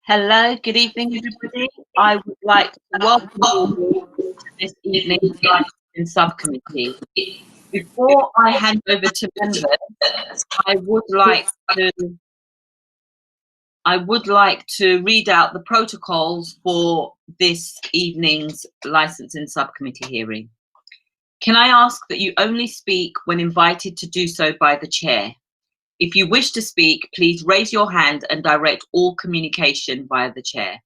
Hello, good evening, everybody. I would like to welcome you all to this evening's licensing subcommittee. Before I hand over to members, I would like to read out the protocols for this evening's licensing subcommittee hearing. Can I ask that you only speak when invited to do so by the chair? If you wish to speak, please raise your hand and direct all communication via the chair.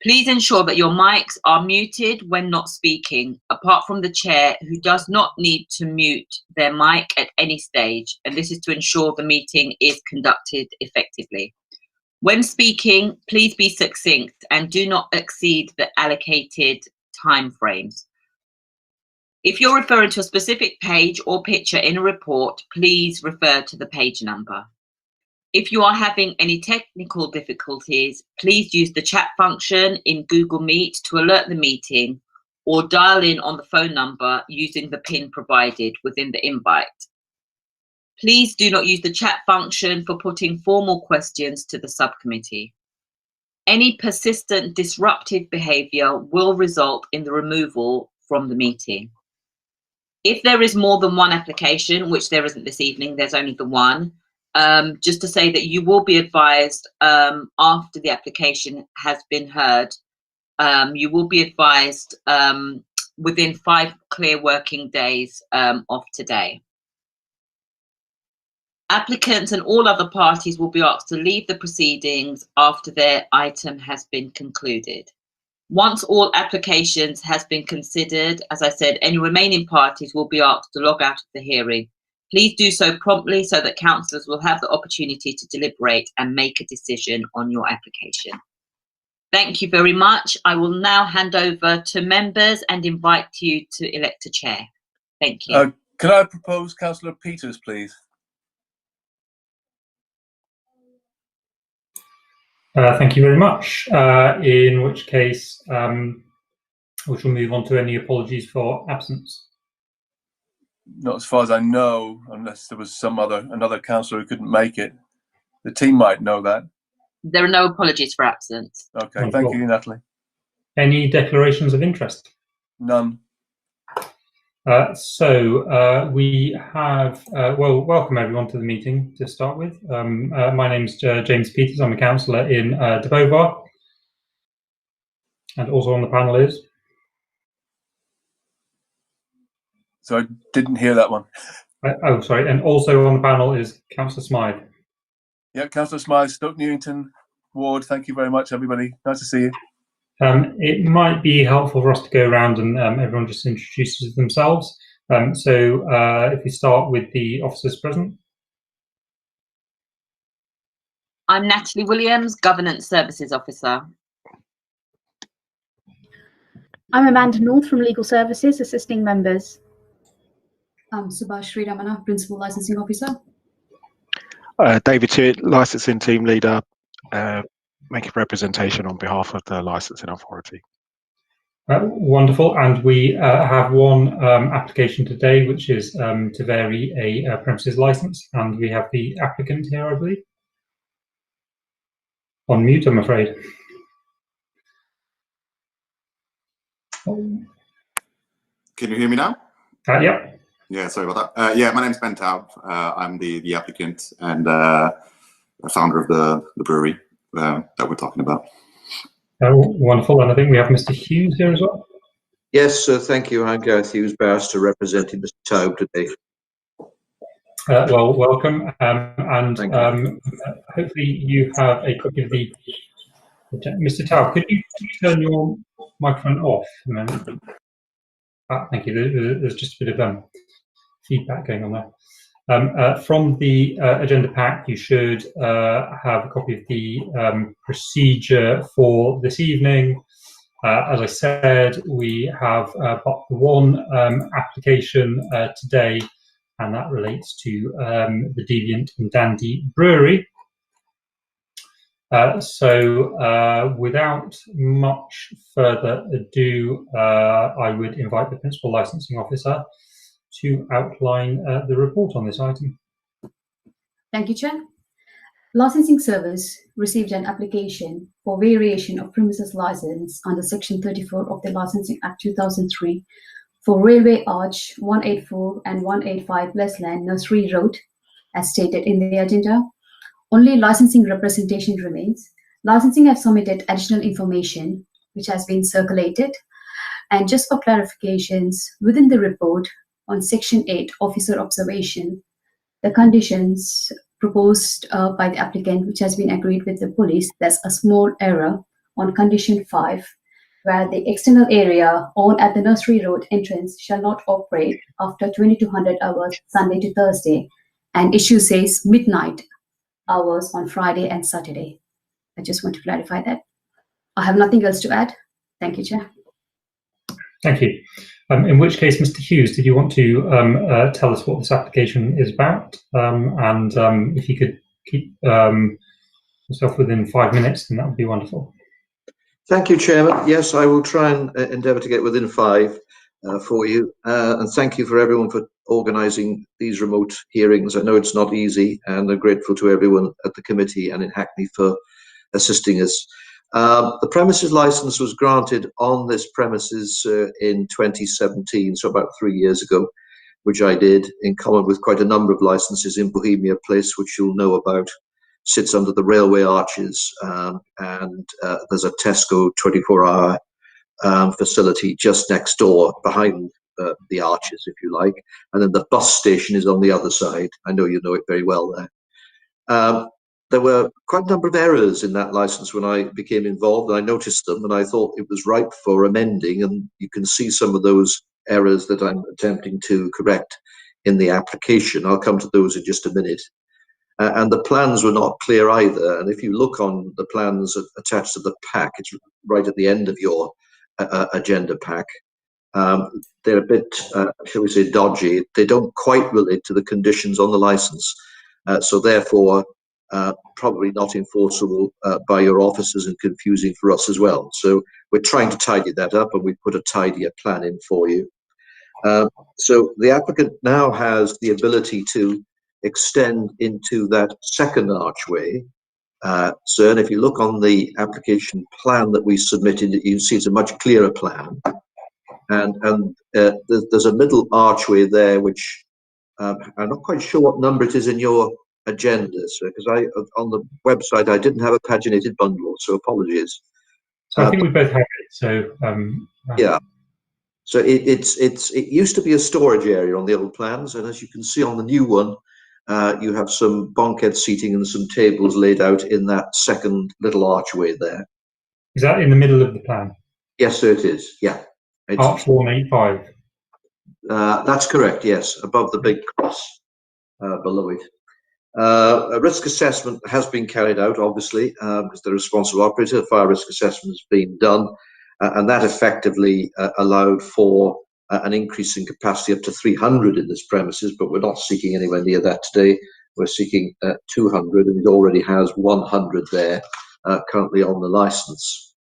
Please ensure that your mics are muted when not speaking, apart from the chair, who does not need to mute their mic at any stage, and this is to ensure the meeting is conducted effectively. When speaking, please be succinct and do not exceed the allocated time frames. If you're referring to a specific page or picture in a report, please refer to the page number. If you are having any technical difficulties, please use the chat function in Google Meet to alert the meeting, or dial in on the phone number using the PIN provided within the invite. Please do not use the chat function for putting formal questions to the subcommittee. Any persistent disruptive behaviour will result in the removal from the meeting. If there is more than one application, which there isn't this evening, there's only the one, just to say that you will be advised after the application has been heard. You will be advised within 5 clear working days of today. Applicants and all other parties will be asked to leave the proceedings after their item has been concluded. Once all applications has been considered, as I said, any remaining parties will be asked to log out of the hearing. Please do so promptly so that councillors will have the opportunity to deliberate and make a decision on your application. Thank you very much. I will now hand over to members and invite you to elect a chair. Thank you. Can I propose Councillor Peters, please? Thank you very much. In which case, we shall move on to any apologies for absence. Not as far as I know, unless there was another councillor who couldn't make it. The team might know that. There are no apologies for absence. Okay, wonderful. Thank you, Natalie. Any declarations of interest? None. We have, welcome everyone to the meeting to start with. My name is James Peters. I'm a councillor in De Beauvoir. And also on the panel is? So I didn't hear that one. Oh, sorry. And also on the panel is Councillor Smythe. Yeah, Councillor Smythe, Stoke Newington Ward. Thank you very much, everybody. Nice to see you. It might be helpful for us to go around and everyone just introduces themselves. If we start with the officers present. I'm Natalie Williams, Governance Services Officer. I'm Amanda North from Legal Services, assisting members. I'm Subhashri Ramana, Principal Licensing Officer. David Chit, Licensing Team Leader, making representation on behalf of the Licensing Authority. Wonderful, and we have one application today, which is to vary a premises license, and we have the applicant here, I believe. On mute, I'm afraid. Can you hear me now? Yeah. Yeah, sorry about that. Yeah, my name's Ben Taub. I'm the applicant and founder of the brewery that we're talking about. Wonderful, and I think we have Mr. Hughes here as well. Yes, thank you. I'm Gareth Hughes, barrister representing Mr. Taub today. Well, welcome, and hopefully you have a copy of the. Mr. Taub, could you turn your microphone off a moment? Thank you. There's just a bit of feedback going on there. From the agenda pack, you should have a copy of the procedure for this evening. As I said, we have but one application today, and that relates to the Deviant and Dandy Brewery. Without much further ado, I would invite the Principal Licensing Officer to outline the report on this item. Thank you, Chair. Licensing Service received an application for variation of premises license under Section 34 of the Licensing Act 2003 for Railway Arch 184 and 185 Lesland Nursery Road, as stated in the agenda. Only licensing representation remains. Licensing have submitted additional information which has been circulated. And just for clarifications, within the report on Section 8, Officer Observation, the conditions proposed by the applicant, which has been agreed with the police, there's a small error on Condition 5, where the external area on at the Nursery Road entrance shall not operate after 2200 hours Sunday to Thursday, and issue says midnight hours on Friday and Saturday. I just want to clarify that. I have nothing else to add. Thank you, Chair. Thank you. In which case, Mr. Hughes, did you want to tell us what this application is about? And if you could keep yourself within 5 minutes, then that would be wonderful. Thank you, Chairman. Yes, I will try and endeavour to get within 5 for you. And thank you for everyone for organising these remote hearings. I know it's not easy, and I'm grateful to everyone at the committee and in Hackney for assisting us. The premises licence was granted on this premises in 2017, so about 3 years ago, which I did in common with quite a number of licences in Bohemia Place, which you'll know about. Sits under the railway arches, and there's a Tesco 24-hour facility just next door behind the arches, if you like, and then the bus station is on the other side. I know you know it very well there. There were quite a number of errors in that license when I became involved, and I noticed them, and I thought it was ripe for amending, and you can see some of those errors that I'm attempting to correct in the application. I'll come to those in just a minute. And the plans were not clear either, and if you look on the plans attached to the pack, it's right at the end of your agenda pack, they're a bit, shall we say, dodgy. They don't quite relate to the conditions on the license, so therefore probably not enforceable by your officers and confusing for us as well. So we're trying to tidy that up, and we put a tidier plan in for you. So the applicant now has the ability to extend into that second archway. So, and if you look on the application plan that we submitted, you can see it's a much clearer plan. And there's a middle archway there, which I'm not quite sure what number it is in your agenda, so because on the website I didn't have a paginated bundle, so apologies. So I think we both have it. So yeah. So it used to be a storage area on the old plans, and as you can see on the new one, you have some bunkhead seating and some tables laid out in that second little archway there. Is that in the middle of the plan? Yes, sir, it is. Yeah. Art 485. That's correct. Yes, above the big cross, below it. A risk assessment has been carried out, obviously, as the responsible operator. A fire risk assessment has been done, and that effectively allowed for an increase in capacity up to 300 in this premises, but we're not seeking anywhere near that today. We're seeking 200, and it already has 100 there currently on the license.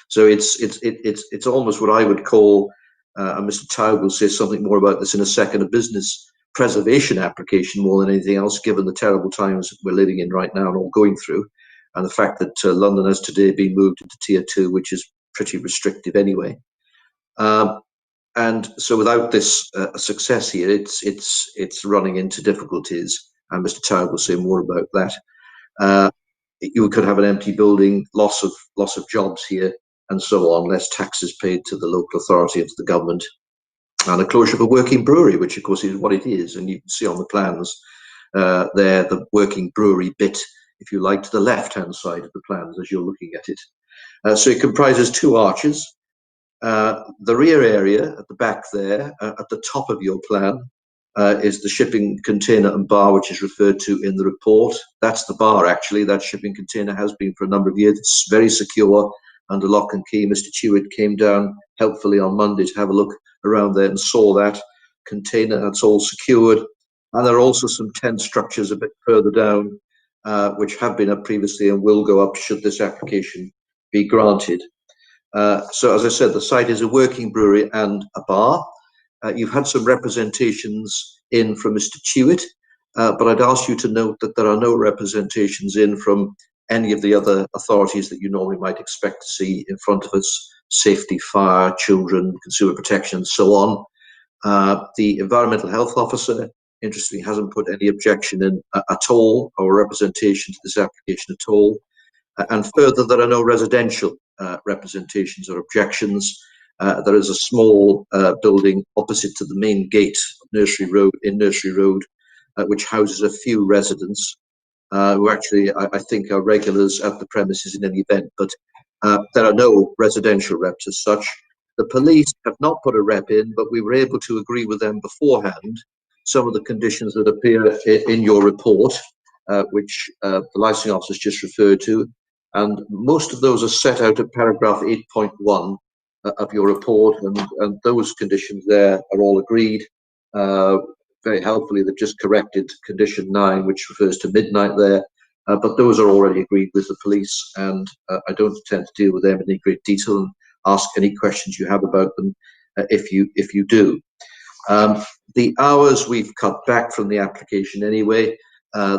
So it's almost what I would call, and Mr. Taub will say something more about this in a second, a business preservation application more than anything else, given the terrible times we're living in right now and all going through, and the fact that London has today been moved into Tier 2, which is pretty restrictive anyway. And so without this success here, it's running into difficulties, and Mr. Taub will say more about that. You could have an empty building, loss of jobs here, and so on, less taxes paid to the local authority and to the government, and a closure of a working brewery, which of course is what it is. And you can see on the plans there the working brewery bit, if you like, to the left-hand side of the plans as you're looking at it. So it comprises 2 arches. The rear area at the back there, at the top of your plan, is the shipping container and bar, which is referred to in the report. That's the bar, actually. That shipping container has been for a number of years. It's very secure under lock and key. Mr. Hewitt came down helpfully on Monday to have a look around there and saw that container. That's all secured. And there are also some tent structures a bit further down, which have been up previously and will go up should this application be granted. So as I said, the site is a working brewery and a bar. You've had some representations in from Mr. Hewitt but I'd ask you to note that there are no representations in from any of the other authorities that you normally might expect to see in front of us: safety, fire, children, consumer protection, and so on. The environmental health officer, interestingly, hasn't put any objection in at all, or representation to this application at all. And further, there are no residential representations or objections. There is a small building opposite to the main gate of Nursery Road, which houses a few residents who actually, I think, are regulars at the premises in any event, but there are no residential reps as such. The police have not put a rep in, but we were able to agree with them beforehand some of the conditions that appear in your report, which the licensing officer just referred to. And most of those are set out at paragraph 8.1 of your report, and those conditions there are all agreed. Very helpfully, they've just corrected condition 9, which refers to midnight there, but those are already agreed with the police, and I don't intend to deal with them in any great detail and ask any questions you have about them if you do. The hours we've cut back from the application anyway.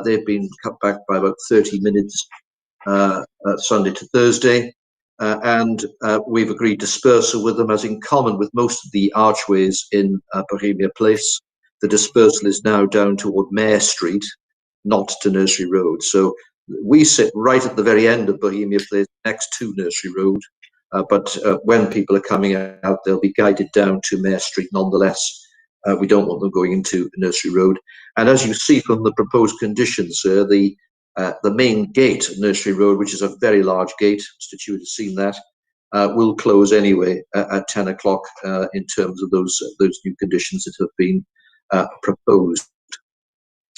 They've been cut back by about 30 minutes Sunday to Thursday, and we've agreed dispersal with them, as in common with most of the archways in Bohemia Place. The dispersal is now down toward Mare Street, not to Nursery Road. So we sit right at the very end of Bohemia Place, next to Nursery Road, but when people are coming out, they'll be guided down to Mare Street nonetheless. We don't want them going into Nursery Road. And as you see from the proposed conditions, sir, the main gate of Nursery Road, which is a very large gate, Mr. Chewett has seen that, will close anyway at 10 o'clock in terms of those new conditions that have been proposed.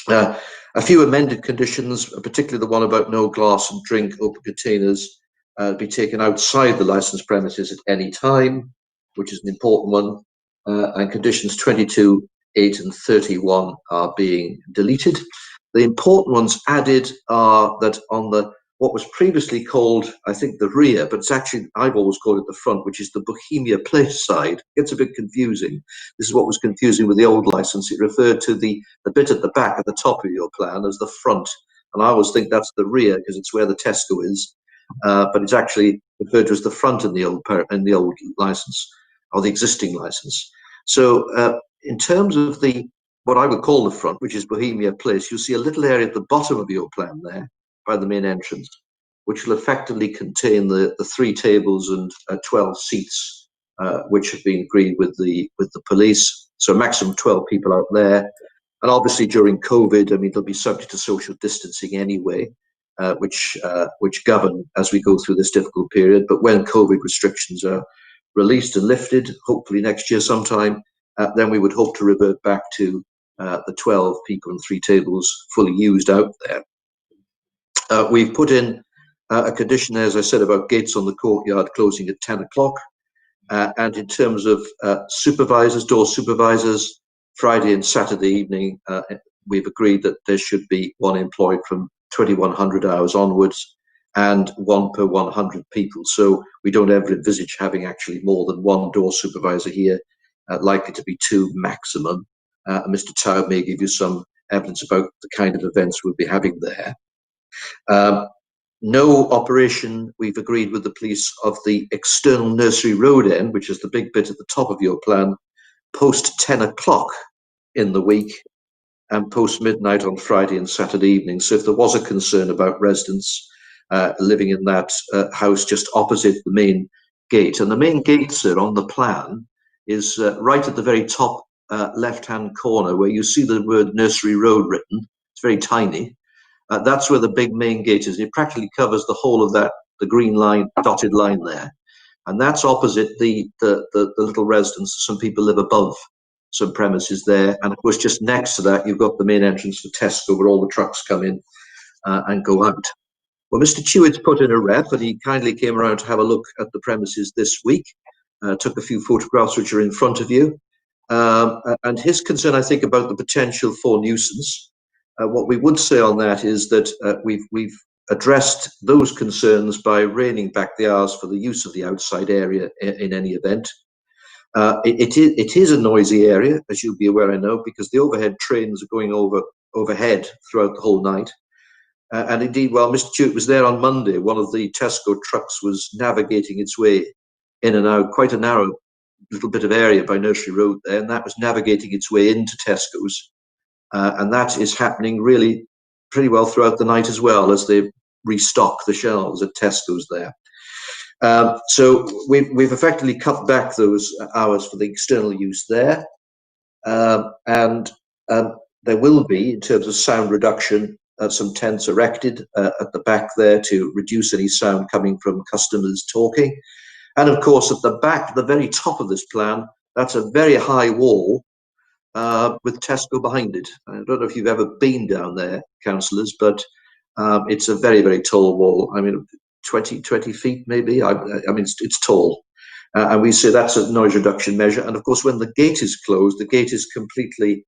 A few amended conditions, particularly the one about no glass and drink open containers, be taken outside the licensed premises at any time, which is an important one. And conditions 22, 8 and 31 are being deleted. The important ones added are that on what was previously called, I think, the rear, but it's actually, I've always called it the front, which is the Bohemia Place side. It gets a bit confusing. This is what was confusing with the old license. It referred to the bit at the back at the top of your plan as the front. And I always think that's the rear because it's where the Tesco is. But it's actually referred to as the front in the old license, or the existing license. So in terms of what I would call the front, which is Bohemia Place, you'll see a little area at the bottom of your plan there by the main entrance, which will effectively contain the 3 tables and 12 seats, which have been agreed with the police. So a maximum 12 people out there. And obviously during COVID, I mean, they'll be subject to social distancing anyway, which govern as we go through this difficult period. But when COVID restrictions are released and lifted, hopefully next year sometime, then we would hope to revert back to the 12 people and 3 tables fully used out there. We've put in a condition, as I said, about gates on the courtyard closing at 10 o'clock. And in terms of supervisors, door supervisors, Friday and Saturday evening, we've agreed that there should be 1 employed from 2,100 hours onwards and 1 per 100 people. So we don't ever envisage having actually more than 1 door supervisor here, likely to be 2 maximum. Mr. Taub may give you some evidence about the kind of events we'll be having there. No operation, we've agreed with the police, of the external Nursery Road end, which is the big bit at the top of your plan, post 10 o'clock in the week and post midnight on Friday and Saturday evening. So if there was a concern about residents living in that house just opposite the main gate, and the main gate, sir, on the plan is right at the very top left-hand corner where you see the word Nursery Road written. It's very tiny. That's where the big main gate is. It practically covers the whole of that, the green line, dotted line there. And that's opposite the little residence. Some people live above some premises there. And of course, just next to that, you've got the main entrance to Tesco where all the trucks come in and go out. Well, Mr. Chewett's put in a rep, and he kindly came around to have a look at the premises this week, took a few photographs which are in front of you. And his concern, I think, about the potential for nuisance. What we would say on that is that we've addressed those concerns by reining back the hours for the use of the outside area in any event. It is a noisy area, as you'll be aware, I know, because the overhead trains are going over overhead throughout the whole night. And indeed, while Mr. Stewart was there on Monday, one of the Tesco trucks was navigating its way in and out, quite a narrow little bit of area by Nursery Road there, and that was navigating its way into Tesco's. And that is happening really pretty well throughout the night as well, as they restock the shelves at Tesco's there. So we've effectively cut back those hours for the external use there. And there will be, in terms of sound reduction, some tents erected at the back there to reduce any sound coming from customers talking. And of course, at the back, the very top of this plan, that's a very high wall with Tesco behind it. I don't know if you've ever been down there, councillors, but it's a very, very tall wall. I mean, 20 feet maybe. I mean, it's tall. And we say that's a noise reduction measure. And of course, when the gate is closed, the gate is completely,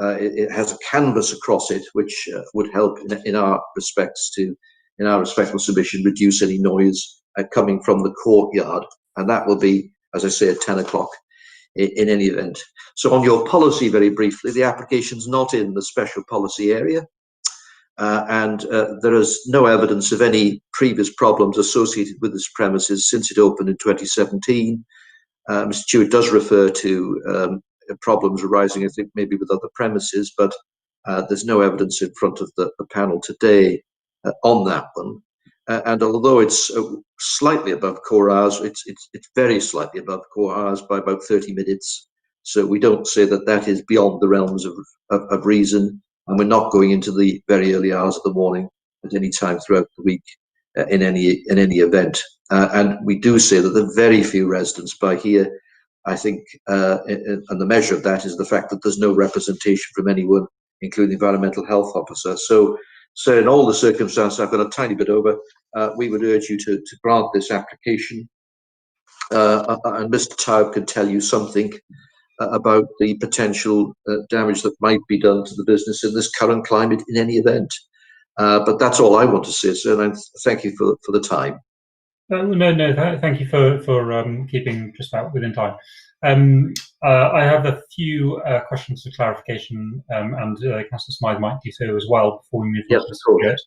it has a canvas across it, which would help in our respectful submission, reduce any noise coming from the courtyard. And that will be, as I say, at 10 o'clock in any event. So on your policy, very briefly, the application's not in the special policy area. And there is no evidence of any previous problems associated with this premises since it opened in 2017. Mr. Stewart does refer to problems arising, I think, maybe with other premises, but there's no evidence in front of the panel today on that one. And although it's slightly above core hours, it's very slightly above core hours by about 30 minutes. So we don't say that that is beyond the realms of reason. And we're not going into the very early hours of the morning at any time throughout the week in any event. And we do say that the very few residents by here, I think, and the measure of that is the fact that there's no representation from anyone, including the environmental health officer. So in all the circumstances, I've got a tiny bit over, we would urge you to grant this application. And Mr. Taub can tell you something about the potential damage that might be done to the business in this current climate in any event. But that's all I want to say, sir, and thank you for the time. No, thank you for keeping just about within time. I have a few questions for clarification, and Councillor Smythe might do so as well before we move on to the subject.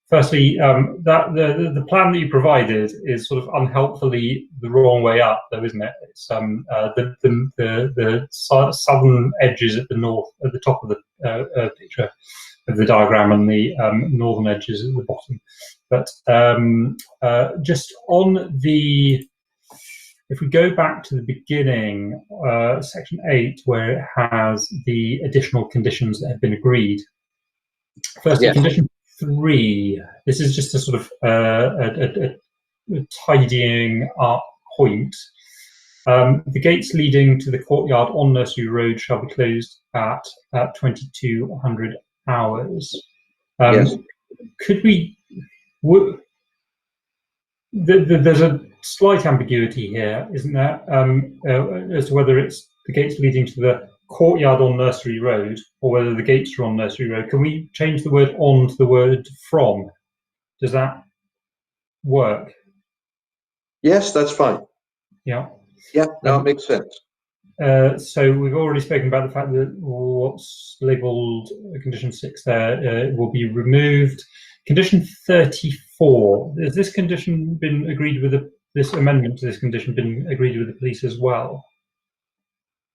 Firstly, that the plan that you provided is sort of unhelpfully the wrong way up, though, isn't it? It's the southern edges at the north, at the top of the picture of the diagram, and the northern edges at the bottom. But just on the, if we go back to the beginning, section 8, where it has the additional conditions that have been agreed. Firstly, condition 3. This is just a sort of a tidying up point. The gates leading to the courtyard on Nursery Road shall be closed at 2200 hours. Could we? There's a slight ambiguity here, isn't there, as to whether it's the gates leading to the courtyard on Nursery Road or whether the gates are on Nursery Road. Can we change the word on to the word from? Does that work? Yes, that's fine. Yeah. Yeah, no, it makes sense. So we've already spoken about the fact that what's labelled condition 6 there will be removed. Condition 34, has this condition been agreed with this amendment to this condition been agreed with the police as well?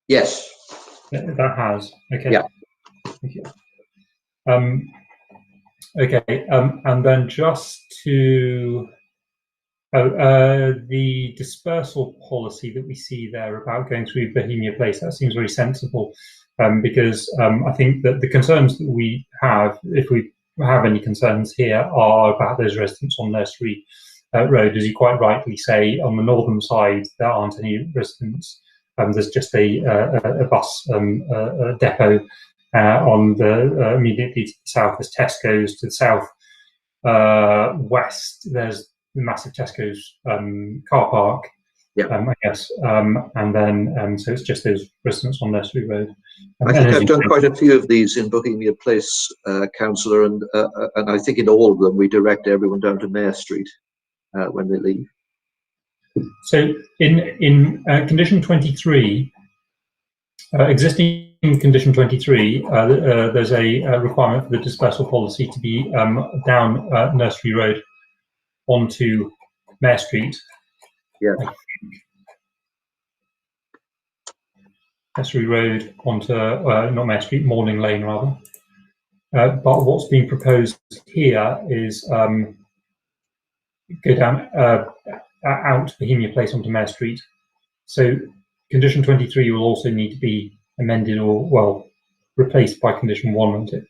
Yes. That has. Okay. Yeah. Thank you. Okay. And then just to the dispersal policy that we see there about going through Bohemia Place, that seems very sensible, because I think that the concerns that we have, if we have any concerns here, are about those residents on Nursery Road. As you quite rightly say, on the northern side there aren't any residents. There's just a bus depot on the immediately to the south. There's Tesco's. To the south west there's the massive Tesco's car park. I guess, and then so it's just those residents on Nursery Road. I think I've done quite a few of these in Bohemia Place, Councillor, and I think in all of them we direct everyone down to Mayor Street when they leave. So in condition 23, existing condition 23, there's a requirement for the dispersal policy to be down Nursery Road onto Mare Street. Yeah. Nursery Road onto, not Mare Street, Morning Lane rather. But what's being proposed here is go down out Bohemia Place onto Mare Street. So condition 23 will also need to be amended or, well, replaced by condition 1, won't it?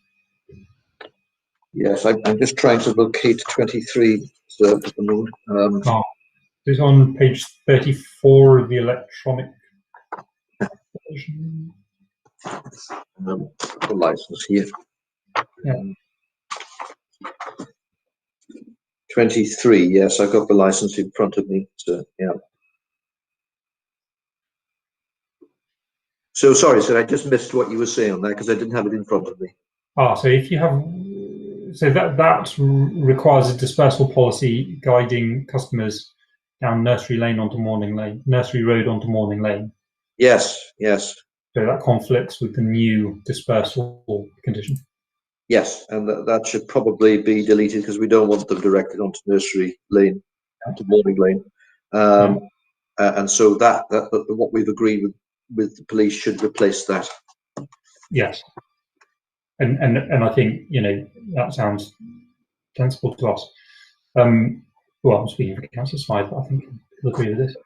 Yes, I'm just trying to locate 23, sir, at the moment. It's on page 34 of the electronic version. The license here. Yeah. 23, yes, I've got the license in front of me, so yeah. So sorry, sir, I just missed what you were saying on that because I didn't have it in front of me. So if you have, so that requires a dispersal policy guiding customers down Nursery Lane onto Morning Lane, Nursery Road onto Morning Lane. Yes, yes. So that conflicts with the new dispersal condition. Yes, and that should probably be deleted because we don't want them directed onto Nursery Lane, onto Morning Lane. And so that what we've agreed with the police should replace that. Yes. And I think, you know, that sounds sensible to us. Well, I'm speaking for Councillor Smythe, but I think we'll agree with this.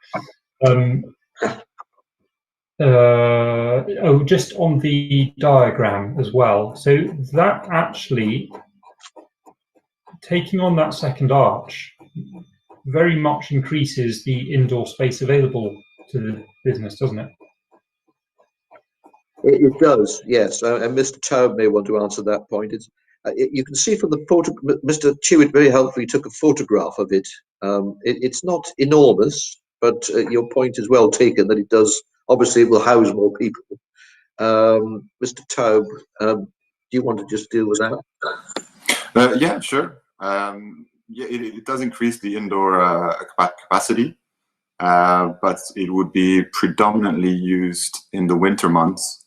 Just on the diagram as well. So that actually, taking on that second arch, very much increases the indoor space available to the business, doesn't it? It does, yes. And Mr. Taub may want to answer that point. It's you can see from the photo, Mr. Chewett very helpfully took a photograph of it. It's not enormous, but your point is well taken that it does, obviously it will house more people. Mr. Taub, do you want to just deal with that? Yeah, sure. Yeah, it does increase the indoor capacity, but it would be predominantly used in the winter months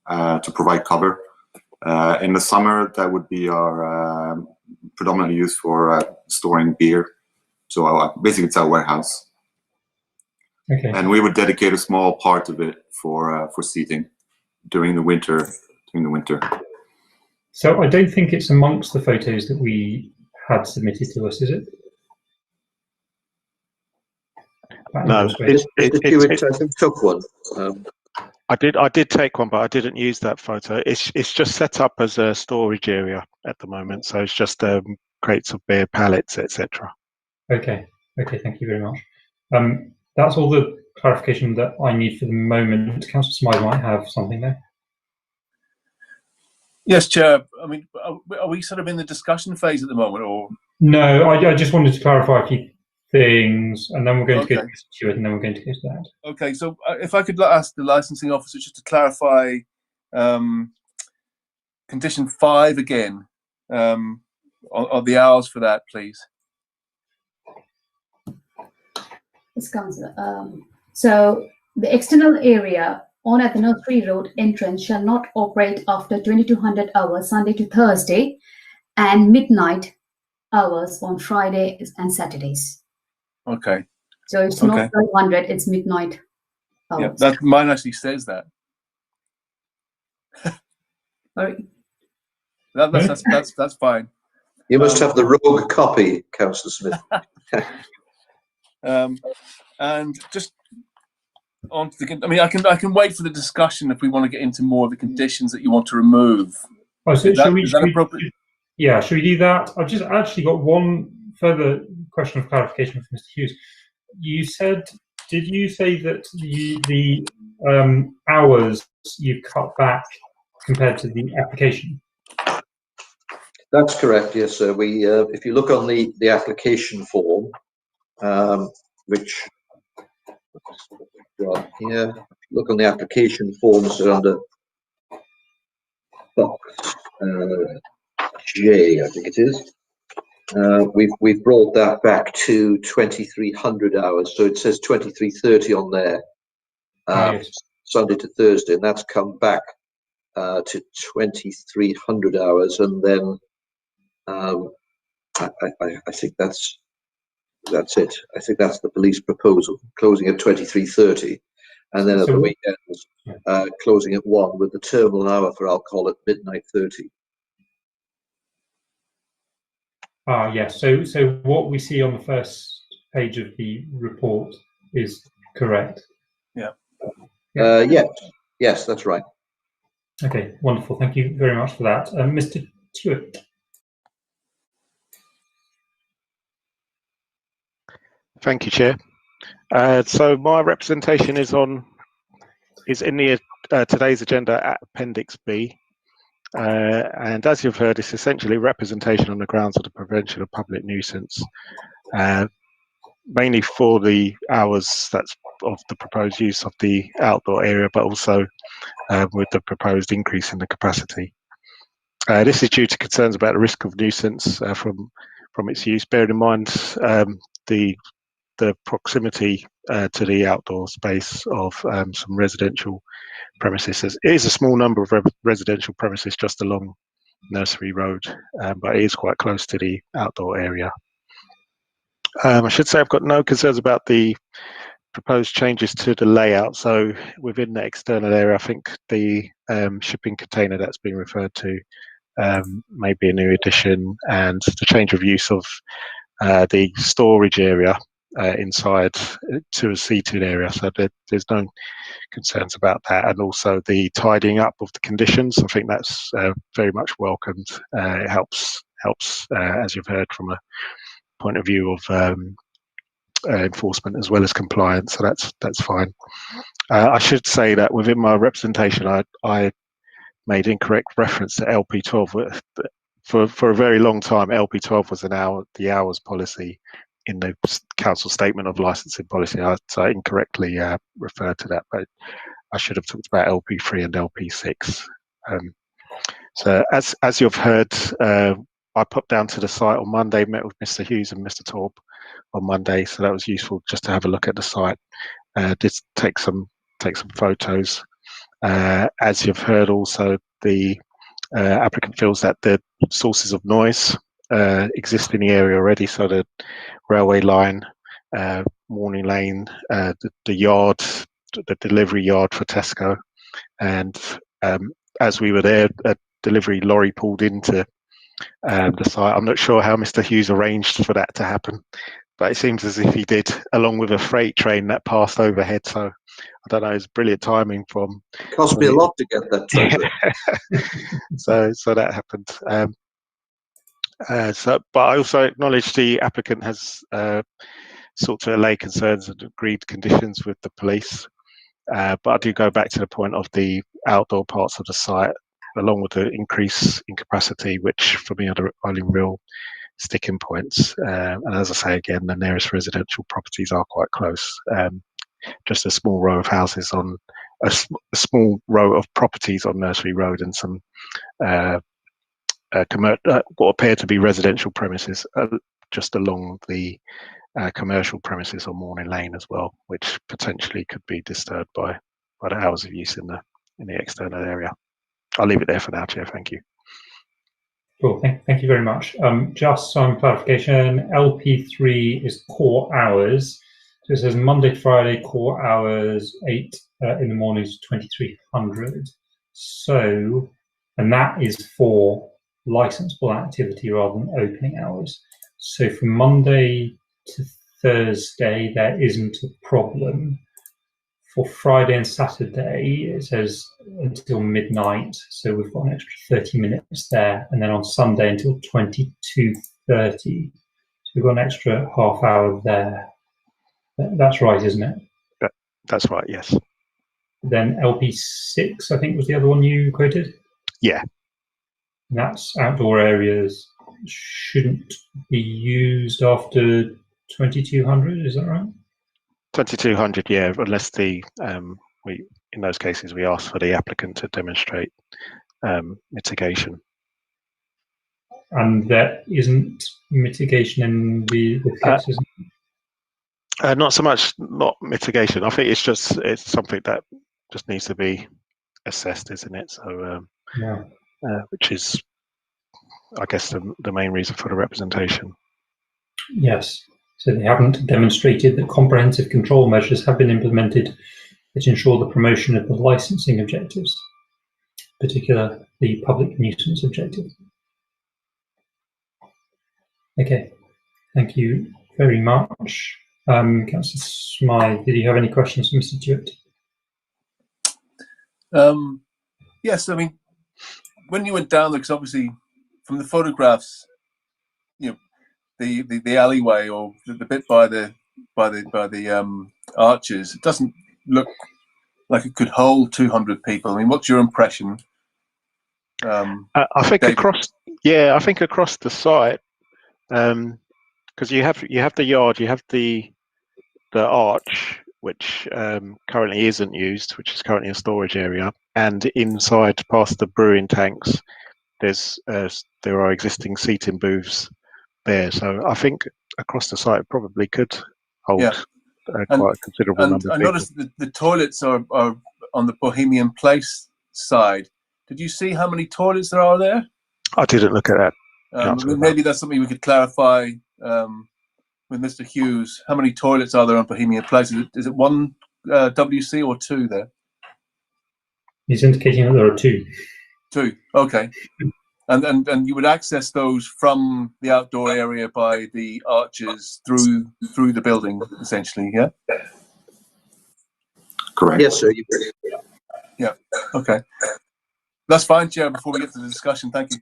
to provide cover. In the summer, that would be our predominantly used for storing beer. So basically, it's our warehouse. Okay. And we would dedicate a small part of it for seating during the winter. So I don't think it's amongst the photos that we had submitted to us, is it? No, Mr. took one. I did take one, but I didn't use that photo. It's just set up as a storage area at the moment, so it's just crates of beer, pallets, etc. Okay, thank you very much. That's all the clarification that I need for the moment. Councillor Smythe might have something there. Yes, Chair. I mean, are we sort of in the discussion phase at the moment, or? No, I just wanted to clarify a few things, and then we're going to go to Mr. Stewart, and then we're going to go to that. Okay, so if I could ask the licensing officer just to clarify condition 5 again, on the hours for that, please. Yes, Councillor. So the external area on at the Nursery Road entrance shall not operate after 2200 hours Sunday to Thursday and midnight hours on Fridays and Saturdays. Okay. So it's not 1200, it's midnight hours. Yeah, that mine actually says that. Sorry. That's fine. You must have the rogue copy, Councillor Smith. And just on to the, I mean, I can wait for the discussion if we want to get into more of the conditions that you want to remove. Oh, so is that appropriate? Yeah, should we do that? I've just actually got one further question of clarification from Mr. Hughes. You said, did you say that the hours you've cut back compared to the application? That's correct, yes, sir. We, if you look on the application form, which here, look on the application forms under box J, I think it is. We've brought that back to 2300 hours, so it says 2330 on there, Yes. Sunday to Thursday, and that's come back to 2,300 hours, and then I think that's it. I think that's the police proposal, closing at 23:30, and then at the weekends closing at 1 with the terminal hour for alcohol at midnight 30. Yes. So what we see on the first page of the report is correct. Yeah. Yes, that's right. Okay, wonderful. Thank you very much for that. Mr. Tuitt. Thank you, Chair. So my representation is in the today's agenda at Appendix B. And as you've heard, it's essentially representation on the grounds of the prevention of public nuisance, mainly for the hours of the proposed use of the outdoor area, but also with the proposed increase in the capacity. This is due to concerns about the risk of nuisance from its use, bearing in mind the proximity to the outdoor space of some residential premises. It is a small number of residential premises just along Nursery Road, but it is quite close to the outdoor area. I should say I've got no concerns about the proposed changes to the layout. So within the external area, I think the shipping container that's been referred to may be a new addition, and the change of use of the storage area inside to a seated area. So there's no concerns about that, and also the tidying up of the conditions. I think that's very much welcomed. It helps as you've heard, from a point of view of enforcement as well as compliance. So that's fine. I should say that within my representation, I made incorrect reference to LP12. For a very long time, LP12 was the hours policy in the council statement of licensing policy. So I incorrectly referred to that, but I should have talked about LP3 and LP6. So as you've heard, I popped down to the site on Monday, met with Mr. Hughes and Mr. Torp on Monday, so that was useful just to have a look at the site. Did take some photos. As you've heard, also the applicant feels that the sources of noise exist in the area already, so the railway line, Morning Lane, the yard, the delivery yard for Tesco, and as we were there, a delivery lorry pulled into the site. I'm not sure how Mr. Hughes arranged for that to happen, but it seems as if he did, along with a freight train that passed overhead. So I don't know, it's brilliant timing from. Cost me a lot to get that train. So that happened. But I also acknowledge the applicant has sought to allay concerns and agreed conditions with the police. But I do go back to the point of the outdoor parts of the site, along with the increase in capacity, which for me are the only real sticking points. And as I say again, the nearest residential properties are quite close. Just a small row of houses on a small row of properties on Nursery Road, and some what appear to be residential premises just along the commercial premises on Morning Lane as well, which potentially could be disturbed by the hours of use in the external area. I'll leave it there for now, Chair. Thank you. Cool. Thank you very much. Just some clarification. LP3 is core hours. So it says Monday to Friday core hours 8 in the morning to 2300. So, and that is for licensable activity rather than opening hours. So from Monday to Thursday, there isn't a problem. For Friday and Saturday, it says until midnight, so we've got an extra 30 minutes there, and then on Sunday until 22:30, so we've got an extra half hour there. That's right, isn't it? That's right, yes. Then LP6, I think, was the other one you quoted? Yeah. And that's outdoor areas shouldn't be used after 2200, is that right? 2200, yeah, unless in those cases we ask for the applicant to demonstrate mitigation. And there isn't mitigation in the cases? Not so much, not mitigation. I think it's something that just needs to be assessed, isn't it? So, Yeah. which is, I guess, the main reason for the representation. Yes. So they haven't demonstrated that comprehensive control measures have been implemented that ensure the promotion of the licensing objectives, particularly the public nuisance objective. Okay, thank you very much. Councillor Smythe, did you have any questions for Mr. Stewart? Yes, I mean, when you went down there, because obviously from the photographs, you know, the alleyway or the bit by the arches, it doesn't look like it could hold 200 people. I mean, what's your impression? I think David? I think across the site, because you have the yard, you have the arch, which currently isn't used, which is currently a storage area, and inside past the brewing tanks, there are existing seating booths there. So I think across the site probably could hold quite a considerable number of I people. noticed that the toilets are on the Bohemian Place side. Did you see how many toilets there are there? I didn't look at that. Maybe that's something we could clarify with Mr. Hughes. How many toilets are there on Bohemian Place? Is it one WC or two there? He's indicating that there are two. Two, okay. And you would access those from the outdoor area by the arches through the building, essentially, yeah? Correct. Yes, sir. Yeah, okay. That's fine, Chair, before we get to the discussion. Thank you.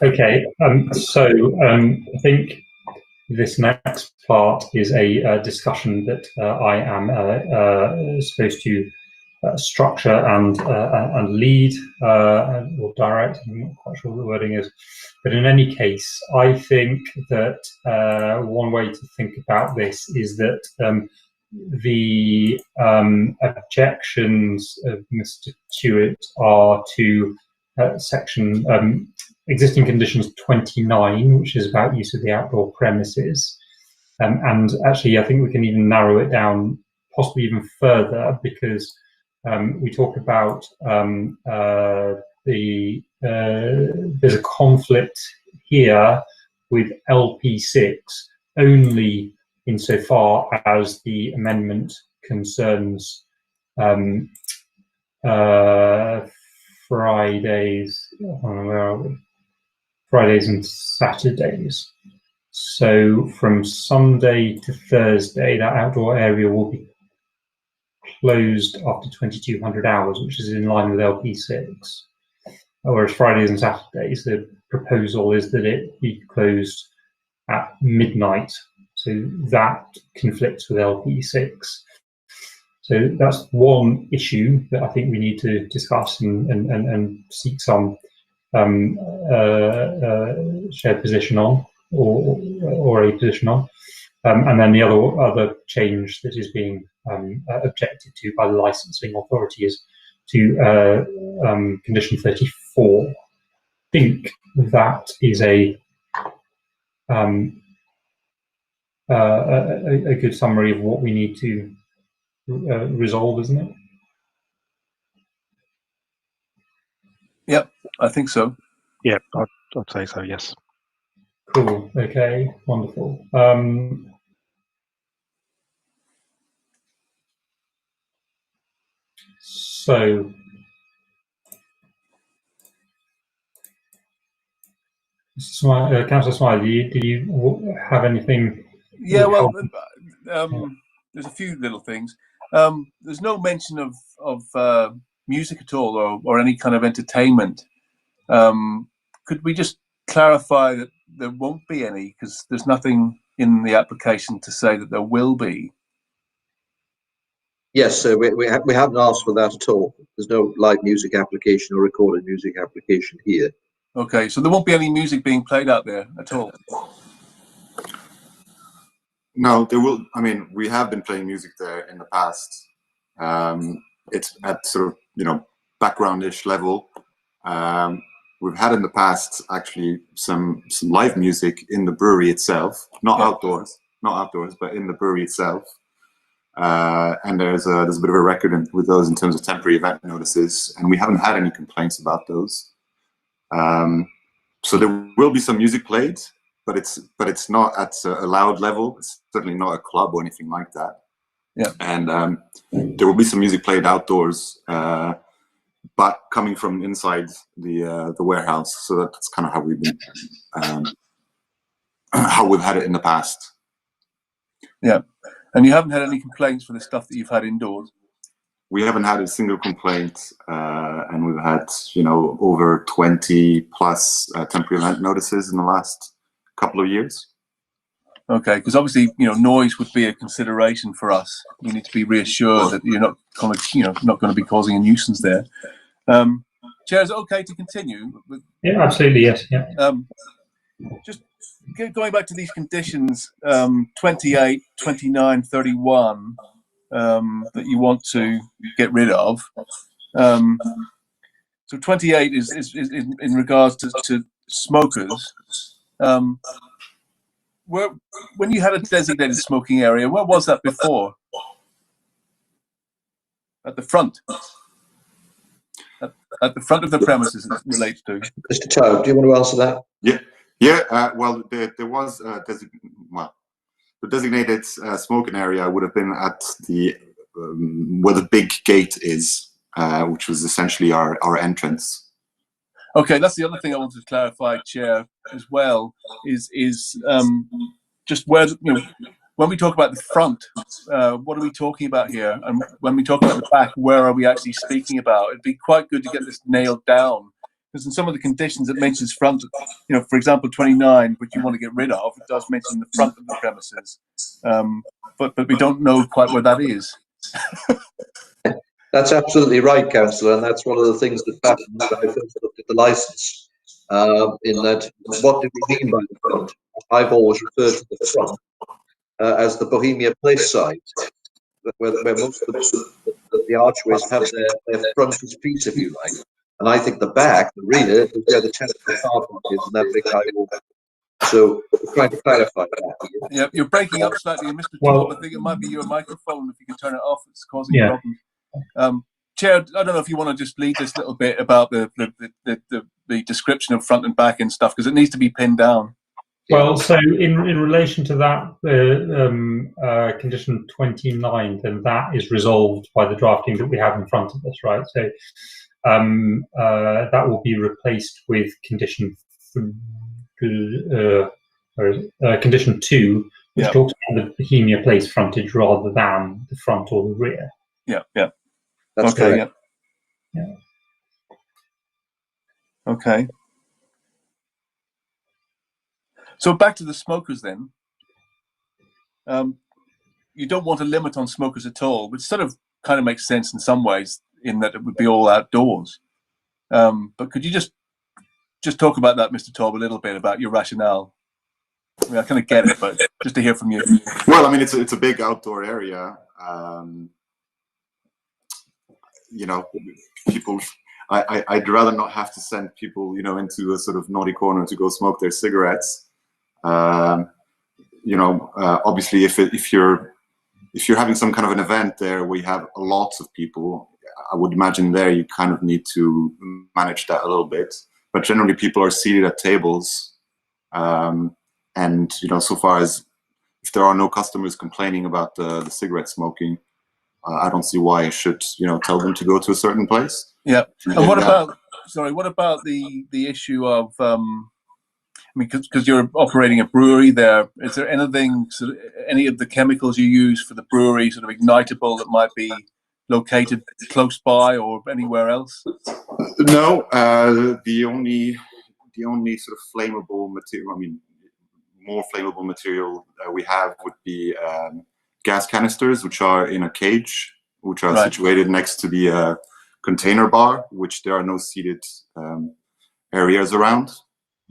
Okay, I think this next part is a discussion that I am supposed to structure and lead or direct. I'm not quite sure what the wording is, but in any case, I think that one way to think about this is that the objections of Mr. Stewart are to section existing conditions 29, which is about use of the outdoor premises. And actually, I think we can even narrow it down possibly even further, because we talk about there's a conflict here with LP6 only insofar as the amendment concerns Fridays. Where are we? Fridays and Saturdays. So from Sunday to Thursday, that outdoor area will be closed after 2200 hours, which is in line with LP6. Whereas Fridays and Saturdays, the proposal is that it be closed at midnight. So that conflicts with LP6. So that's one issue that I think we need to discuss and seek some shared position on, or a position on. And then the other change that is being objected to by the licensing authority is to condition 34. I think that is a good summary of what we need to resolve, isn't it? Yep, I think so. Yeah, I'd say so, yes. Cool, okay, wonderful. So, Councillor Smiley, do you have anything? Yeah, well, there's a few little things. There's no mention of music at all, or any kind of entertainment. Could we just clarify that there won't be any, because there's nothing in the application to say that there will be? Yes, so we haven't asked for that at all. There's no live music application or recorded music application here. Okay, so there won't be any music being played out there at all? No, there will. I mean, we have been playing music there in the past. It's at sort of, background-ish level. We've had in the past actually some live music in the brewery itself, not outdoors, but in the brewery itself. and there's a bit of a record with those in terms of temporary event notices, and we haven't had any complaints about those. So there will be some music played, but it's not at a loud level. It's certainly not a club or anything like that. Yeah. And there will be some music played outdoors, but coming from inside the warehouse. So that's kind of how we've been, how we've had it in the past. Yeah. And you haven't had any complaints for the stuff that you've had indoors? We haven't had a single complaint, and we've had, over 20 plus temporary event notices in the last couple of years. Okay, because obviously, noise would be a consideration for us. We need to be reassured that you're not going to, not going to be causing a nuisance there. Chair, is it okay to continue? Yeah, absolutely, yes. Yeah. Just going back to these conditions, 28, 29, 31, that you want to get rid of. So 28 is in regards to smokers. When you had a designated smoking area, where was that before? At the front. At the front of the premises, it relates to. Mr. Taub, do you want to answer that? Yeah. Well, there was the designated smoking area would have been at the where the big gate is, which was essentially our entrance. Okay, that's the other thing I wanted to clarify, Chair, as well, is just where, when we talk about the front, what are we talking about here? And when we talk about the back, where are we actually speaking about? It'd be quite good to get this nailed down, because in some of the conditions it mentions front, for example, 29, which you want to get rid of, it does mention the front of the premises, but we don't know quite where that is. That's absolutely right, Councillor, and that's one of the things that happened when I first looked at the licence, in that, what do we mean by the front? I've always referred to the front as the Bohemia Place side, where most of the archways have their frontispiece, if you like. And I think the back, the rear, is where the technical car park is, and that big high wall. So we're trying to clarify that. Yeah, you're breaking up slightly, Mr. Taub. I think it might be your microphone. If you can turn it off, it's causing problems. Chair, I don't know if you want to just lead this little bit about the description of front and back and stuff, because it needs to be pinned down. Well, so in relation to that, condition 29, then that is resolved by the drafting that we have in front of us, right? So that will be replaced with condition condition 2, which talks about the Bohemia Place frontage rather than the front or the rear. Yeah. That's okay. correct. Yeah. Okay. So back to the smokers then. You don't want a limit on smokers at all, which sort of kind of makes sense in some ways, in that it would be all outdoors. But could you just talk about that, Mr. Taub, a little bit about your rationale? I mean, I kind of get it, but just to hear from you. Well, I mean, it's a big outdoor area. People. I'd rather not have to send people, into a sort of naughty corner to go smoke their cigarettes. Obviously, if you're having some kind of an event there where you have lots of people, I would imagine there you kind of need to manage that a little bit. But generally, people are seated at tables, and so far as if there are no customers complaining about the cigarette smoking, I don't see why I should tell them to go to a certain place. Yeah. And what about the issue of because you're operating a brewery there, is there anything, any of the chemicals you use for the brewery sort of ignitable that might be located close by or anywhere else? No, the only sort of flammable material, more flammable material we have would be gas canisters, which are in a cage, which are situated next to the container bar, which there are no seated areas around.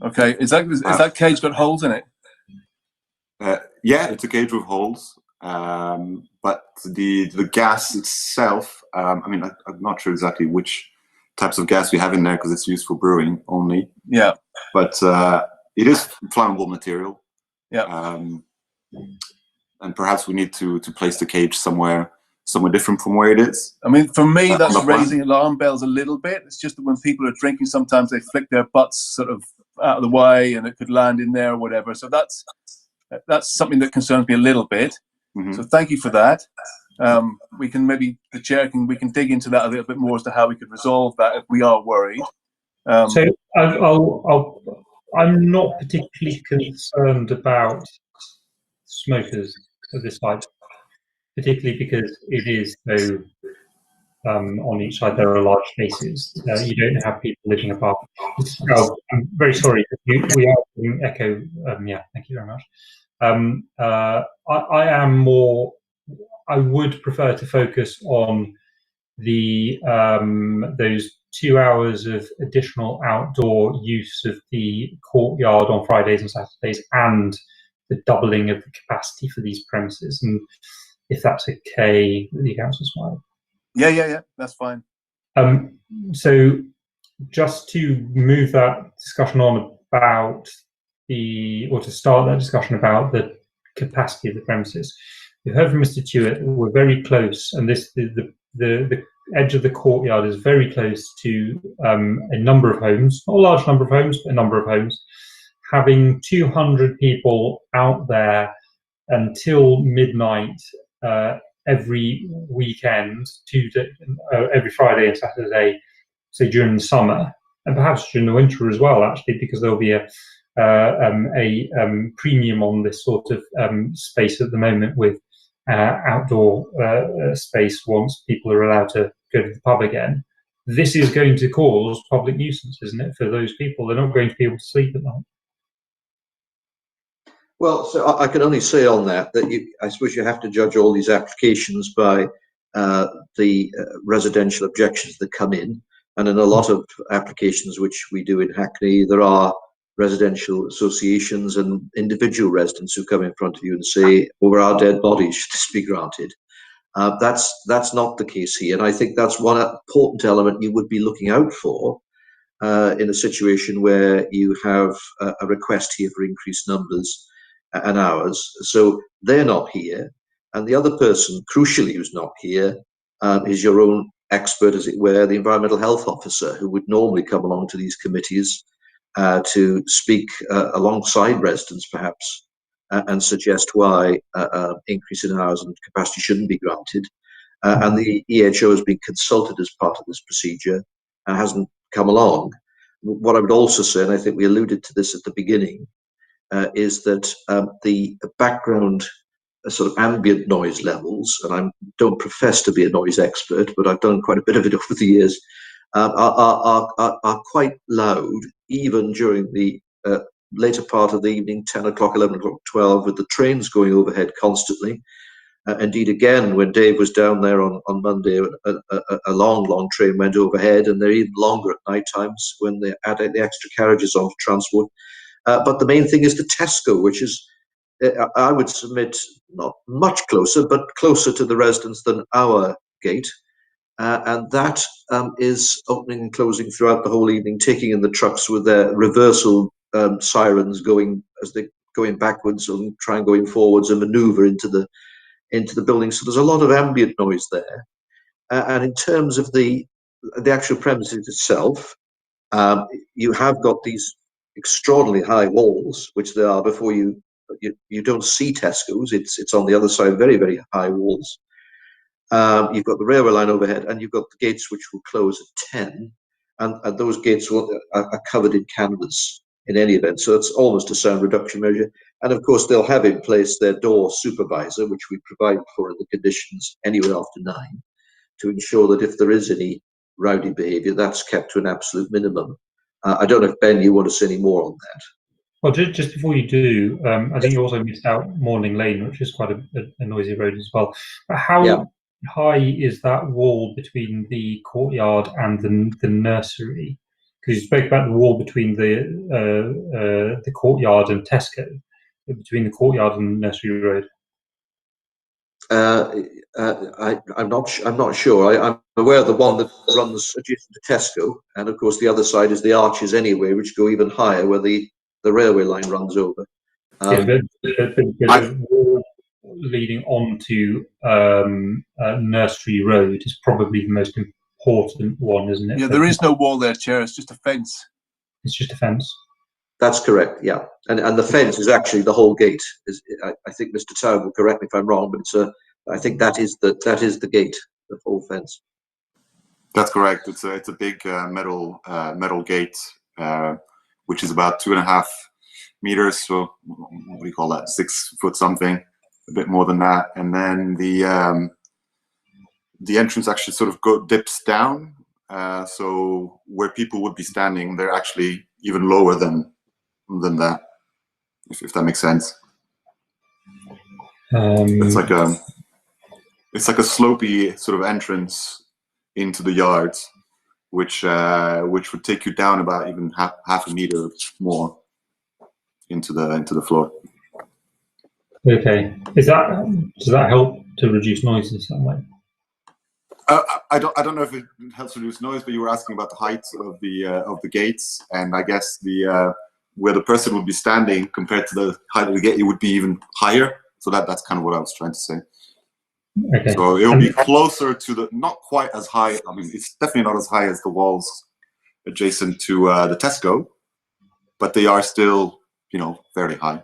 Okay, is that cage got holes in it? Yeah, it's a cage with holes, but the gas itself, I'm not sure exactly which types of gas we have in there because it's used for brewing only. Yeah, but it is flammable material. Yeah. perhaps we need to place the cage somewhere different from where it is. I mean, for me, On that's the plan. raising alarm bells a little bit. It's just that when people are drinking, sometimes they flick their butts sort of out of the way, and it could land in there or whatever. So that's something that concerns me a little bit. So thank you for that. We can maybe we can dig into that a little bit more as to how we could resolve that if we are worried. So I'm not particularly concerned about smokers at this site, particularly because it is so on each side there are large spaces. You don't have people living apart. I'm very sorry. We are getting echo. Yeah, thank you very much. I would prefer to focus on the those 2 hours of additional outdoor use of the courtyard on Fridays and Saturdays, and the doubling of the capacity for these premises. And if that's okay with the council's mind. Yeah, that's fine. So just to move that discussion on about to start that discussion about the capacity of the premises, we've heard from Mr. Tuitt, we're very close, and the edge of the courtyard is very close to a number of homes, not a large number of homes, but a number of homes. Having 200 people out there until midnight every weekend, every Friday and Saturday, say during the summer, and perhaps during the winter as well, actually, because there'll be a premium on this sort of space at the moment with outdoor space once people are allowed to go to the pub again. This is going to cause public nuisance, isn't it, for those people? They're not going to be able to sleep at night. Well, so I can only say on that I suppose you have to judge all these applications by the residential objections that come in. And in a lot of applications which we do in Hackney, there are residential associations and individual residents who come in front of you and say, over our dead bodies should this be granted. That's not the case here. And I think that's one important element you would be looking out for in a situation where you have a request here for increased numbers and hours. So they're not here. And the other person, crucially, who's not here is your own expert, as it were, the environmental health officer, who would normally come along to these committees to speak alongside residents, perhaps, and suggest why increase in hours and capacity shouldn't be granted. And the EHO has been consulted as part of this procedure and hasn't come along. What I would also say, and I think we alluded to this at the beginning, is that the background sort of ambient noise levels, and I don't profess to be a noise expert, but I've done quite a bit of it over the years, are quite loud, even during the later part of the evening, 10 o'clock, 11 o'clock, 12, with the trains going overhead constantly. Indeed, again, when Dave was down there on Monday, a long train went overhead, and they're even longer at night times when they add the extra carriages onto transport. But the main thing is the Tesco, which is, I would submit, not much closer, but closer to the residents than our gate. And that is opening and closing throughout the whole evening, taking in the trucks with their reversal sirens going as they're going backwards and try and going forwards and maneuver into the building. So there's a lot of ambient noise there. And in terms of the actual premises itself, you have got these extraordinarily high walls, which there are before you don't see Tesco's. It's on the other side, very, very high walls. You've got the railway line overhead, and you've got the gates which will close at 10, and those gates are covered in canvas in any event, so it's almost a sound reduction measure. And of course, they'll have in place their door supervisor, which we provide for in the conditions anywhere after 9, to ensure that if there is any rowdy behaviour, that's kept to an absolute minimum. I don't know if, Ben, you want to say any more on that. Well, just before you do, I think you also missed out Morning Lane, which is quite a noisy road as well. But how high is that wall between the courtyard and the nursery? Because you spoke about the wall between the courtyard and Tesco, between the courtyard and Nursery Road. I'm not sure. I'm aware of the one that runs adjacent to Tesco, and of course the other side is the arches anyway, which go even higher, where the railway line runs over. leading on to Nursery Road is probably the most important one, isn't it? Yeah, there is no wall there, Chair. It's just a fence. It's just a fence. That's correct. Yeah, and the fence is actually the whole gate. I think Mr. Town will correct me if I'm wrong, but I think that is the gate, the whole fence. That's correct. It's a big metal gate, which is about 2.5 meters. So what do you call that? 6 foot something, a bit more than that. And then the entrance actually sort of dips down. So where people would be standing, they're actually even lower than that, if that makes sense. It's like a slopey sort of entrance into the yard, which would take you down about even half a meter more into the floor. Okay. Does that help to reduce noise in some way? I don't know if it helps reduce noise, but you were asking about the height of the gates, and I guess where the person would be standing compared to the height of the gate, it would be even higher. So that's kind of what I was trying to say. Okay. So it will be closer to not quite as high. I mean, it's definitely not as high as the walls adjacent to the Tesco, but they are still, fairly high.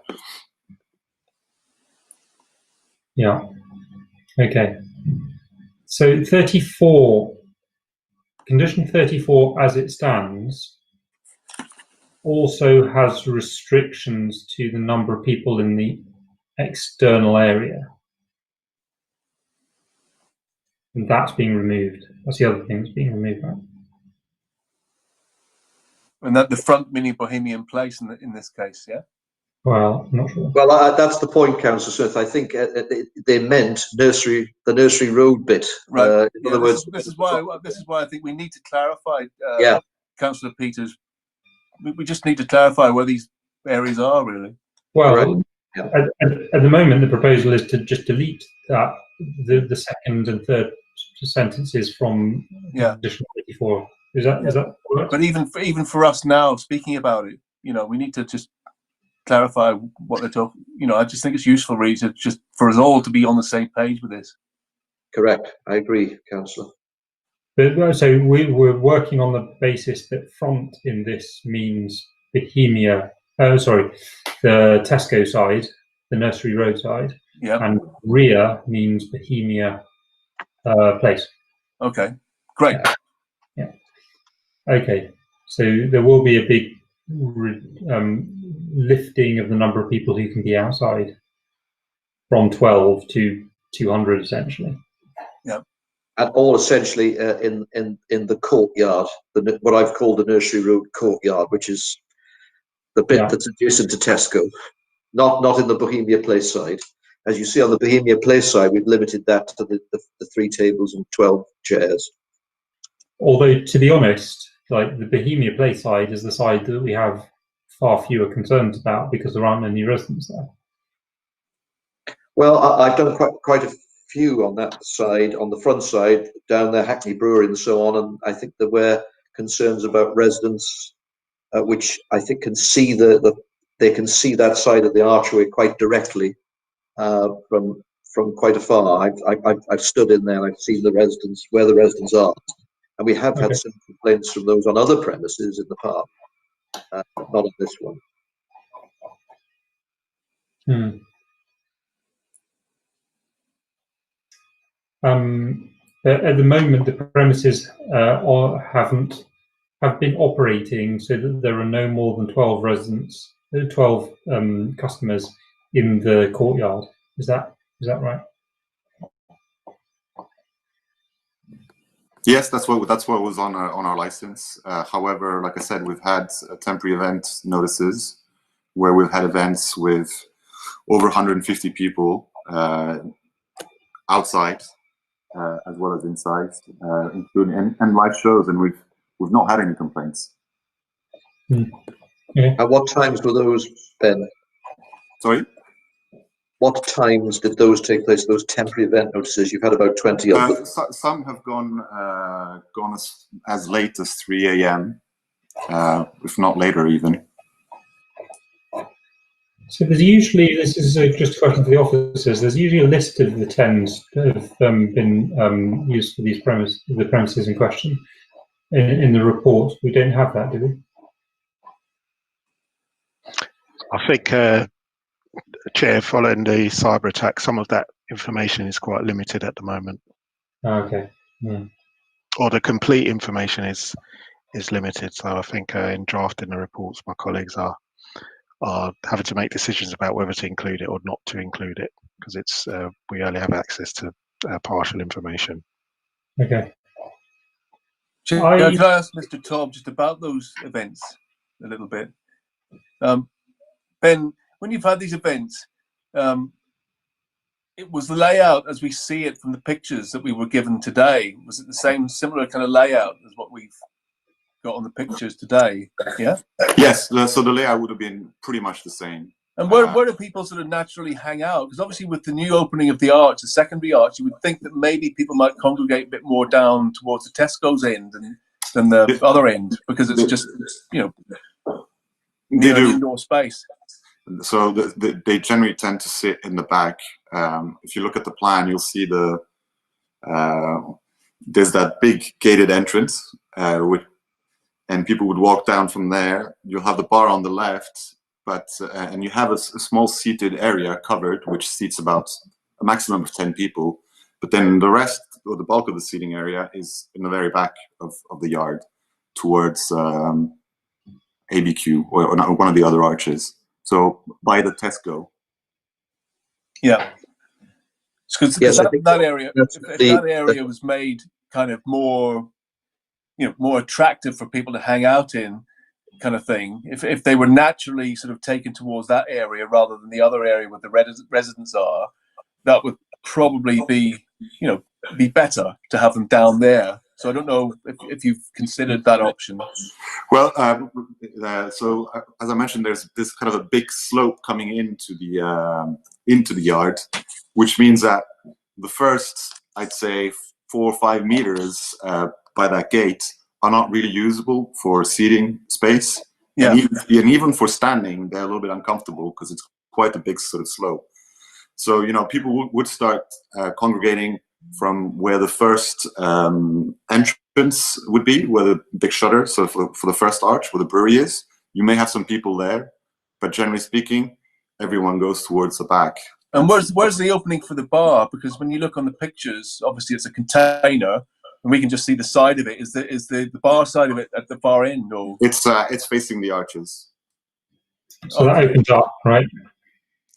Yeah. Okay. So 34, condition 34 as it stands, also has restrictions to the number of people in the external area. And that's being removed. That's the other thing that's being removed, right? And that the front mini Bohemian Place in this case, yeah? Well, I'm not sure. Well, that's the point, Councillor Smith. I think they meant the Nursery Road bit. Right. In other words, this is why I think we need to clarify, Councillor Peters. We just need to clarify where these areas are, really. Well, at the moment, the proposal is to just delete that the second and third sentences from condition 34. Is that correct? But even for us now, speaking about it, we need to just clarify what they're talking. I just think it's useful, really, to just for us all to be on the same page with this. Correct. I agree, Councillor. But so we're working on the basis that front in this means Bohemia. The Tesco side, the Nursery Road side, and rear means Bohemia Place. Okay, great. Yeah. Okay, so there will be a big lifting of the number of people who can be outside from 12 to 200, essentially. Yeah. And all essentially in the courtyard, what I've called the Nursery Road courtyard, which is the bit that's adjacent to Tesco, not in the Bohemia Place side. As you see on the Bohemia Place side, we've limited that to the 3 tables and 12 chairs. Although, to be honest, like the Bohemia Place side is the side that we have far fewer concerns about because there aren't any residents there. Well, I've done quite a few on that side, on the front side, down there, Hackney Brewery and so on, and I think there were concerns about residents, which I think can see they can see that side of the archway quite directly from quite afar. I've stood in there and I've seen the residents, where the residents are, and we have had some complaints from those on other premises in the park, not on this one. At the moment, the premises have been operating so that there are no more than 12 residents, 12 customers in the courtyard. Is that right? Yes, that's what was on our license. However, like I said, we've had temporary event notices where we've had events with over 150 people outside as well as inside, including and live shows, and we've not had any complaints. At what times were those, Ben? Sorry? What times did those take place, those temporary event notices? You've had about 20 of them. Some have gone as late as 3 a.m., if not later even. So there's usually, this is just a question for the officers, there's usually a list of the tents that have been used for these the premises in question in the report. We don't have that, do we? I think, Chair, following the cyber attack, some of that information is quite limited at the moment. Okay. Yeah. Or the complete information is limited. So I think in drafting the reports, my colleagues are having to make decisions about whether to include it or not to include it, because it's we only have access to partial information. Okay. Can I ask Mr. Tom just about those events a little bit? Ben, when you've had these events, it was the layout as we see it from the pictures that we were given today. Was it the same, similar kind of layout as what we've got on the pictures today? Yeah. Yes. So the layout would have been pretty much the same. And where do people sort of naturally hang out? Because obviously with the new opening of the arch, the secondary arch, you would think that maybe people might congregate a bit more down towards the Tesco's end than the other end, because it's just, you know, near an indoor space. So they generally tend to sit in the back. If you look at the plan, you'll see there's that big gated entrance, and people would walk down from there. You'll have the bar on the left, and you have a small seated area covered, which seats about a maximum of 10 people. But then the rest, or the bulk of the seating area, is in the very back of the yard, towards ABQ or one of the other arches. So by the Tesco. Yeah. Because that area, if that area was made kind of more, you know, more attractive for people to hang out in, kind of thing, if they were naturally sort of taken towards that area rather than the other area where the residents are, that would probably be, you know, be better to have them down there. So I don't know if you've considered that option. Well, so as I mentioned, there's this kind of a big slope coming into the yard, which means that the first, I'd say, 4 or 5 meters by that gate are not really usable for seating space. Yeah. And even for standing, they're a little bit uncomfortable because it's quite a big sort of slope. So, you know, people would start congregating from where the first entrance would be, where the big shutter, so for the first arch, where the brewery is. You may have some people there, but generally speaking, everyone goes towards the back. And where's the opening for the bar? Because when you look on the pictures, obviously it's a container, and we can just see the side of it. Is the bar side of it at the far end, or it's facing the arches? So that opens up, right?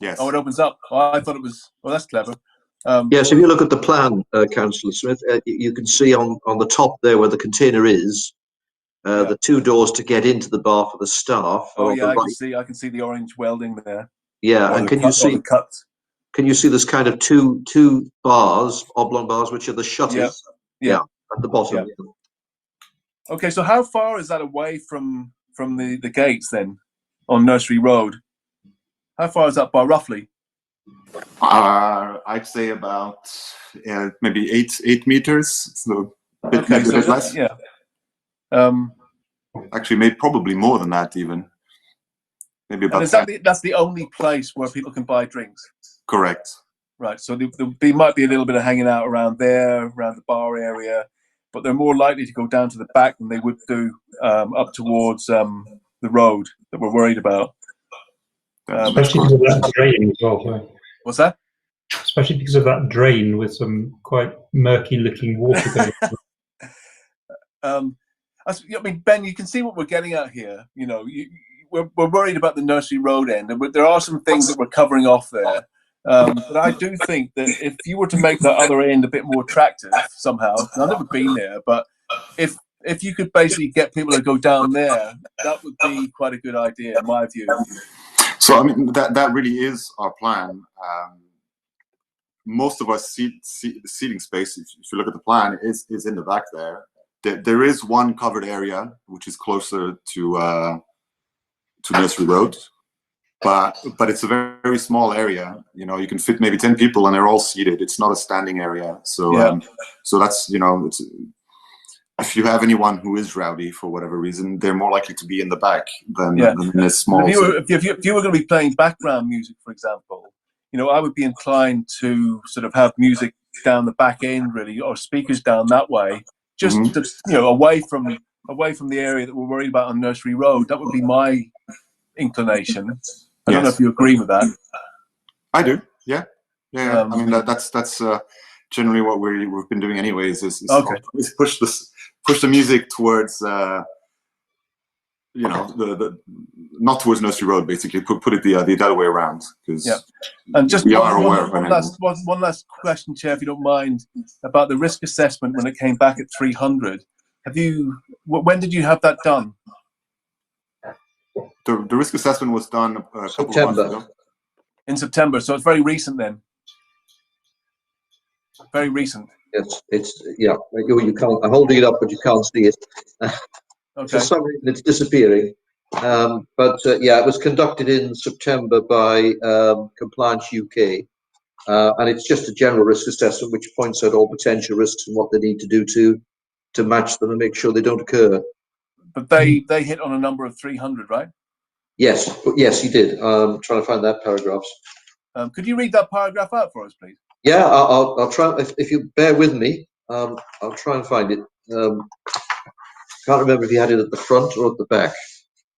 Yes. Oh, it opens up. Oh, I thought it was. Well, that's clever. Yes, if you look at the plan, Councillor Smith, you can see on the top there where the container is, the 2 doors to get into the bar for the staff. Oh yeah, I can see the orange welding there. Yeah, and can you see there's kind of two bars, oblong bars, which are the shutters? Yeah, at the bottom. Yeah. Okay, so how far is that away from the gates then, on Nursery Road? How far is that bar roughly? I'd say about maybe 8 meters. So a bit less. Yeah. Actually, probably more than that even. Maybe about. That's the only place where people can buy drinks. Correct. Right. So there might be a little bit of hanging out around there, around the bar area, but they're more likely to go down to the back than they would do up towards the road that we're worried about. Especially because of that drain as well. Sorry. What's that? Especially because of that drain with some quite murky-looking water going. I mean, Ben, you can see what we're getting at here. You know, we're worried about the Nursery Road end, and there are some things that we're covering off there. But I do think that if you were to make that other end a bit more attractive somehow, I've never been there, but if you could basically get people to go down there, that would be quite a good idea, in my view. So, I mean, that really is our plan. Most of our seating space, if you look at the plan, is in the back there. There is one covered area, which is closer to Nursery Road. But it's a very, very small area. You know, you can fit maybe 10 people, and they're all seated. It's not a standing area. So so that's, you know, if you have anyone who is rowdy for whatever reason, they're more likely to be in the back than in a small. If you were going to be playing background music, for example, I would be inclined to sort of have music down the back end, really, or speakers down that way, just away from the area that we're worried about on Nursery Road. That would be my inclination. I don't know if you agree with that. I do. Yeah. I mean that's generally what we've been doing anyways. Is push the music towards not towards Nursery Road, basically. Put it the other way around, because and just we are aware of one last question, Chair, if you don't mind, about the risk assessment when it came back at 300. When did you have that done? The risk assessment was done a couple of months ago. In September, so it's very recent then. Very recent. It's you can't. I'm holding it up, but you can't see it. For some reason, it's disappearing. It was conducted in September by Compliance UK, and it's just a general risk assessment which points out all potential risks and what they need to do to match them and make sure they don't occur. But they hit on a number of 300, right? Yes, he did. Trying to find that paragraph. Could you read that paragraph out for us, please? Yeah, I'll try. If you bear with me, I'll try and find it. Can't remember if you had it at the front or at the back.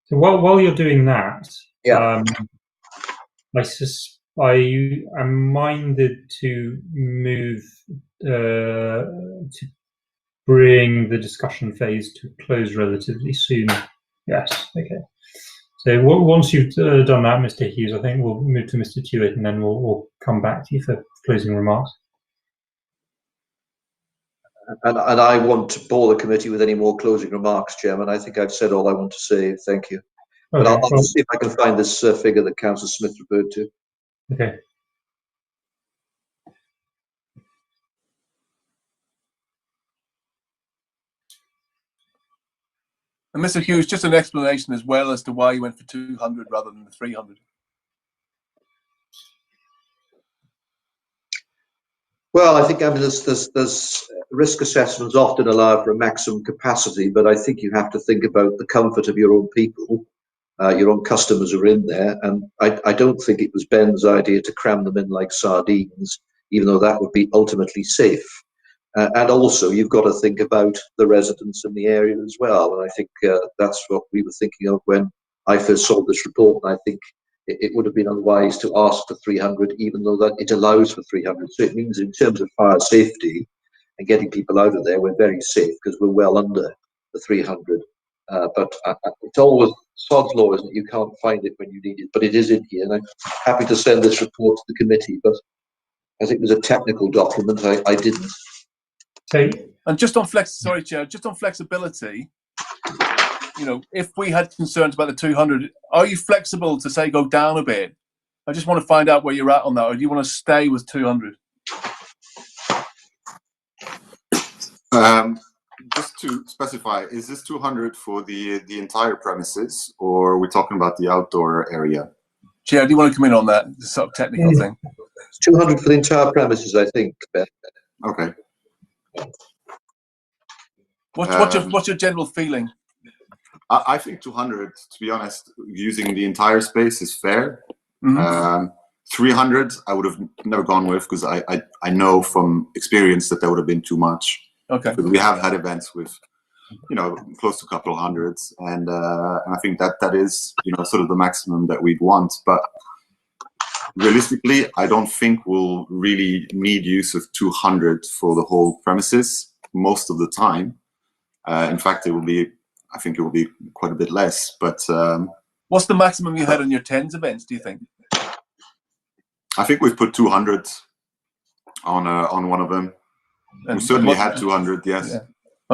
So while you're doing that, I am minded to move to bring the discussion phase to a close relatively soon. Yes. Okay. So once you've done that, Mr. Hughes, I think we'll move to Mr. Tewitt, and then we'll come back to you for closing remarks. And I won't bore the committee with any more closing remarks, Chairman. I think I've said all I want to say. Thank you. Okay, but I'll see if I can find this figure that Councillor Smith referred to. Okay. And Mr. Hughes, just an explanation as well as to why you went for 200 rather than the 300. Well, I think there's risk assessments often allow for a maximum capacity, but I think you have to think about the comfort of your own people. Your own customers are in there, and I don't think it was Ben's idea to cram them in like sardines, even though that would be ultimately safe. And also, you've got to think about the residents in the area as well. And I think that's what we were thinking of when I first saw this report. And I think it would have been unwise to ask for 300, even though that it allows for 300. So it means in terms of fire safety and getting people out of there, we're very safe because we're well under the 300. But it's always sod's law, isn't it? You can't find it when you need it, but it is in here. And I'm happy to send this report to the committee, but as it was a technical document, I didn't. And just on just on flexibility, if we had concerns about the 200, are you flexible to say go down a bit? I just want to find out where you're at on that, or do you want to stay with 200? Just to specify, is this 200 for the entire premises, or are we talking about the outdoor area? Chair, do you want to come in on that? It's a sort of technical thing. It's 200 for the entire premises, I think, Ben. Okay. What's your general feeling? I think 200, to be honest, using the entire space is fair. 300, I would have never gone with, because I know from experience that would have been too much. Okay. But we have had events with, close to a couple of hundreds, and I think that is, sort of the maximum that we'd want. But realistically, I don't think we'll really need use of 200 for the whole premises most of the time. In fact, I think it will be quite a bit less. But what's the maximum you had on your TENS events, do you think? I think we've put 200 on one of them. And we certainly had 200, yes. Yeah.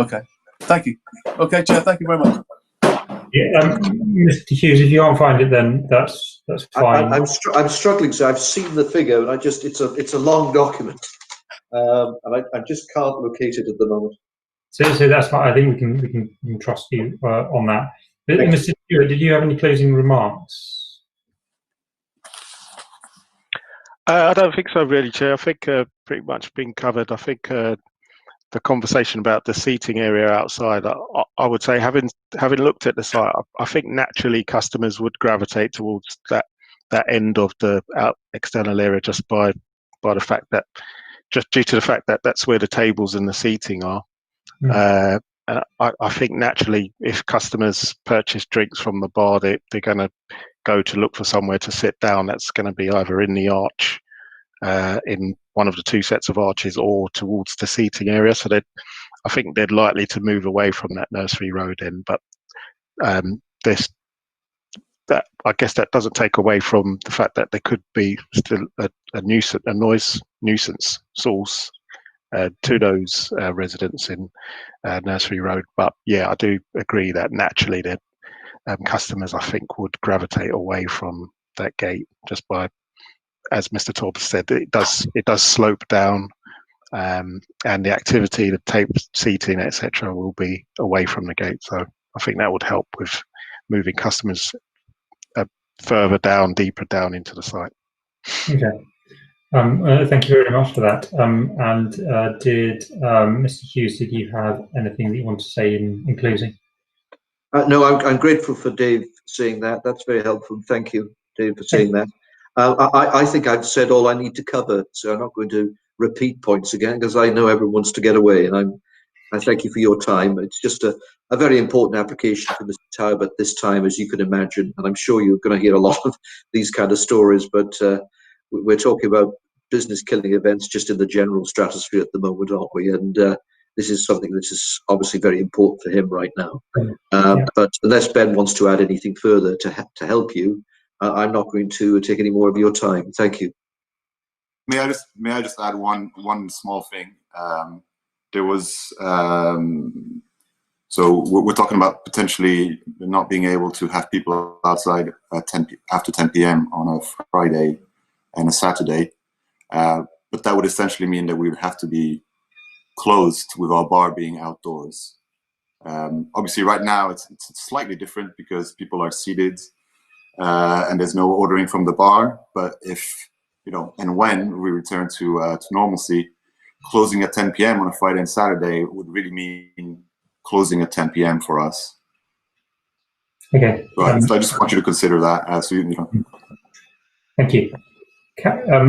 Okay. Thank you. Okay, Chair, thank you very much. Yeah, Mr. Hughes, if you can't find it, then that's fine. I'm struggling, so I've seen the figure, and it's a long document, and I just can't locate it at the moment. So that's fine. I think we can trust you on that. But Mr. Stewart, did you have any closing remarks? I don't think so, really, Chair. I think pretty much been covered. I think the conversation about the seating area outside, I would say, having looked at the site, I think naturally customers would gravitate towards that end of the external area just by the fact that, just due to the fact that that's where the tables and the seating are. And I think naturally, if customers purchase drinks from the bar, they're going to go to look for somewhere to sit down. That's going to be either in the arch, in one of the two sets of arches, or towards the seating area. So I think they're likely to move away from that Nursery Road end. But I guess that doesn't take away from the fact that there could be still a noise nuisance source to those residents in Nursery Road. But yeah, I do agree that naturally that customers, I think, would gravitate away from that gate just by, as Mr. Torb said, it does slope down, and the activity, the tape seating, etc., will be away from the gate. So I think that would help with moving customers further down, deeper down into the site. Okay. Thank you very much for that. Did Mr. Hughes, did you have anything that you want to say in closing? No, I'm grateful for Dave saying that. That's very helpful. Thank you, Dave, for saying that. I think I've said all I need to cover, so I'm not going to repeat points again, because I know everyone wants to get away, and I thank you for your time. It's just a very important application for Mr. Taub at this time, as you can imagine, and I'm sure you're going to hear a lot of these kind of stories, but we're talking about business killing events just in the general stratosphere at the moment, aren't we? And this is something that is obviously very important for him right now. But unless Ben wants to add anything further to help you, I'm not going to take any more of your time. Thank you. May I just add one small thing? There was so we're talking about potentially not being able to have people outside after 10 p.m. on a Friday and a Saturday, but that would essentially mean that we would have to be closed with our bar being outdoors. Obviously, right now it's slightly different because people are seated and there's no ordering from the bar. But if and when we return to normalcy, closing at 10 p.m. on a Friday and Saturday would really mean closing at 10 p.m. for us. Okay. So I just want you to consider that. Thank you.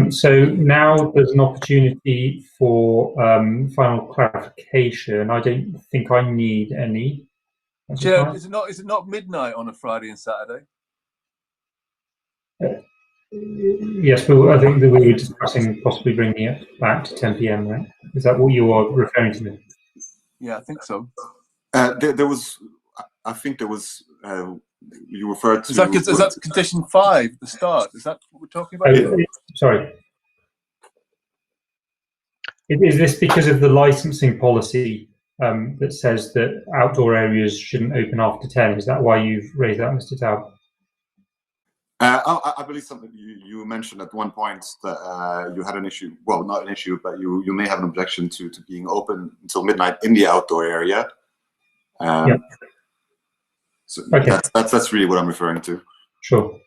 So now there's an opportunity for final clarification. I don't think I need any. Chair, is it not midnight on a Friday and Saturday? Yes, but I think that we were discussing possibly bringing it back to 10 p.m. Right? Is that what you are referring to? Yeah, I think so. There was, I think there was. You referred to. Is that condition 5, the start? Is that what we're talking about? Sorry. Is this because of the licensing policy that says that outdoor areas shouldn't open after 10? Is that why you've raised that, Mr. Taub? I believe something you mentioned at one point that you had an issue. Well, not an issue, but you may have an objection to being open until midnight in the outdoor area. Yeah. So okay. That's really what I'm referring to. Sure.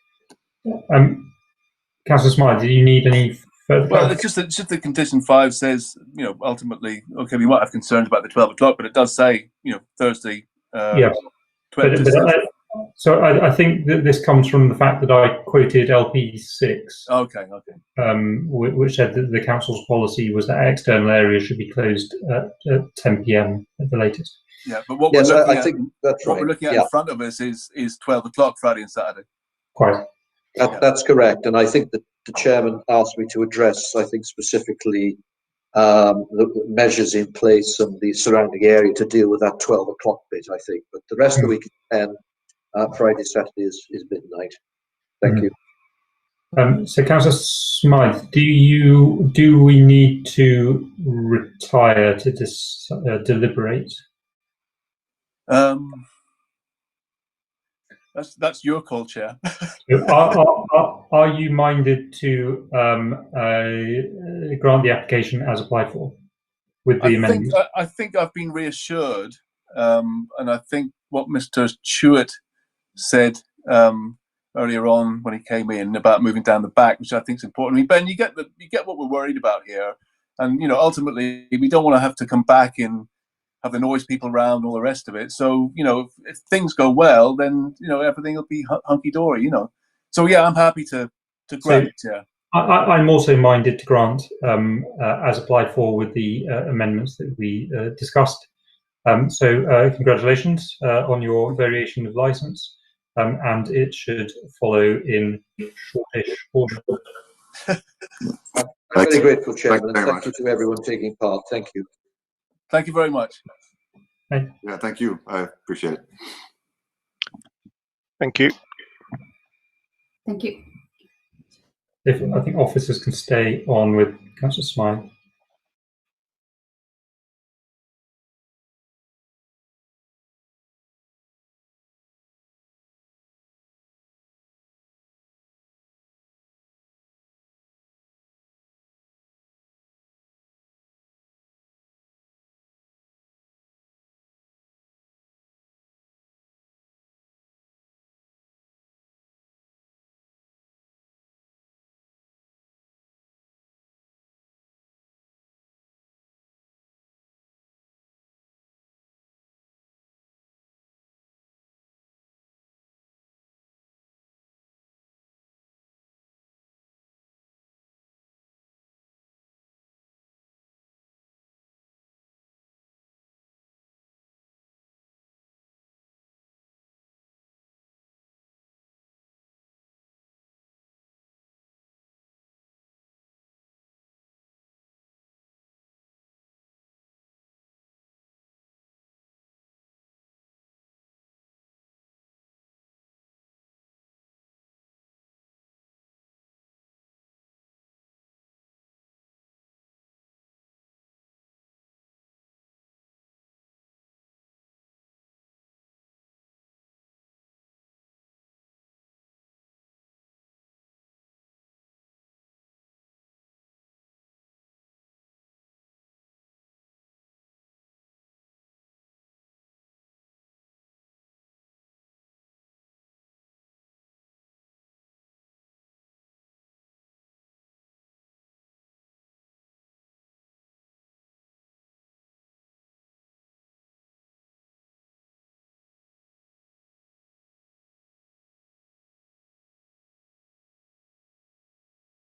Councillor Smythe, do you need any further? Well, it's just that condition 5 says, ultimately, okay, we might have concerns about the 12 o'clock, but it does say, Thursday. Yeah. So I think that this comes from the fact that I quoted LP6. Okay. Which said that the council's policy was that external areas should be closed at 10 p.m. at the latest. Yeah, but what we're looking at yeah. in front of us is 12 o'clock Friday and Saturday. Quite. That's correct, and I think that the chairman asked me to address, I think, specifically the measures in place and the surrounding area to deal with that 12 o'clock bit, I think. But the rest of the week is 10. Friday, Saturday is midnight. Thank you. So, Councillor Smythe, do we need to retire to deliberate? That's your call, Chair. Are you minded to grant the application as applied for with the amendments? I think I've been reassured, and I think what Mr. Stewart said earlier on when he came in about moving down the back, which I think is important. I mean, Ben, you get what we're worried about here. And ultimately, we don't want to have to come back and have the noise people around, all the rest of it. So if things go well, then everything will be hunky dory. So yeah, I'm happy to grant. Yeah. I'm also minded to grant, as applied for with the amendments that we discussed. So congratulations on your variation of license, and it should follow in shortish order. I'm very grateful, Chairman, and thank you to everyone taking part. Thank you. Thank you very much. Yeah, thank you. I appreciate it. Thank you. Thank you. I think officers can stay on with Councillor Smythe.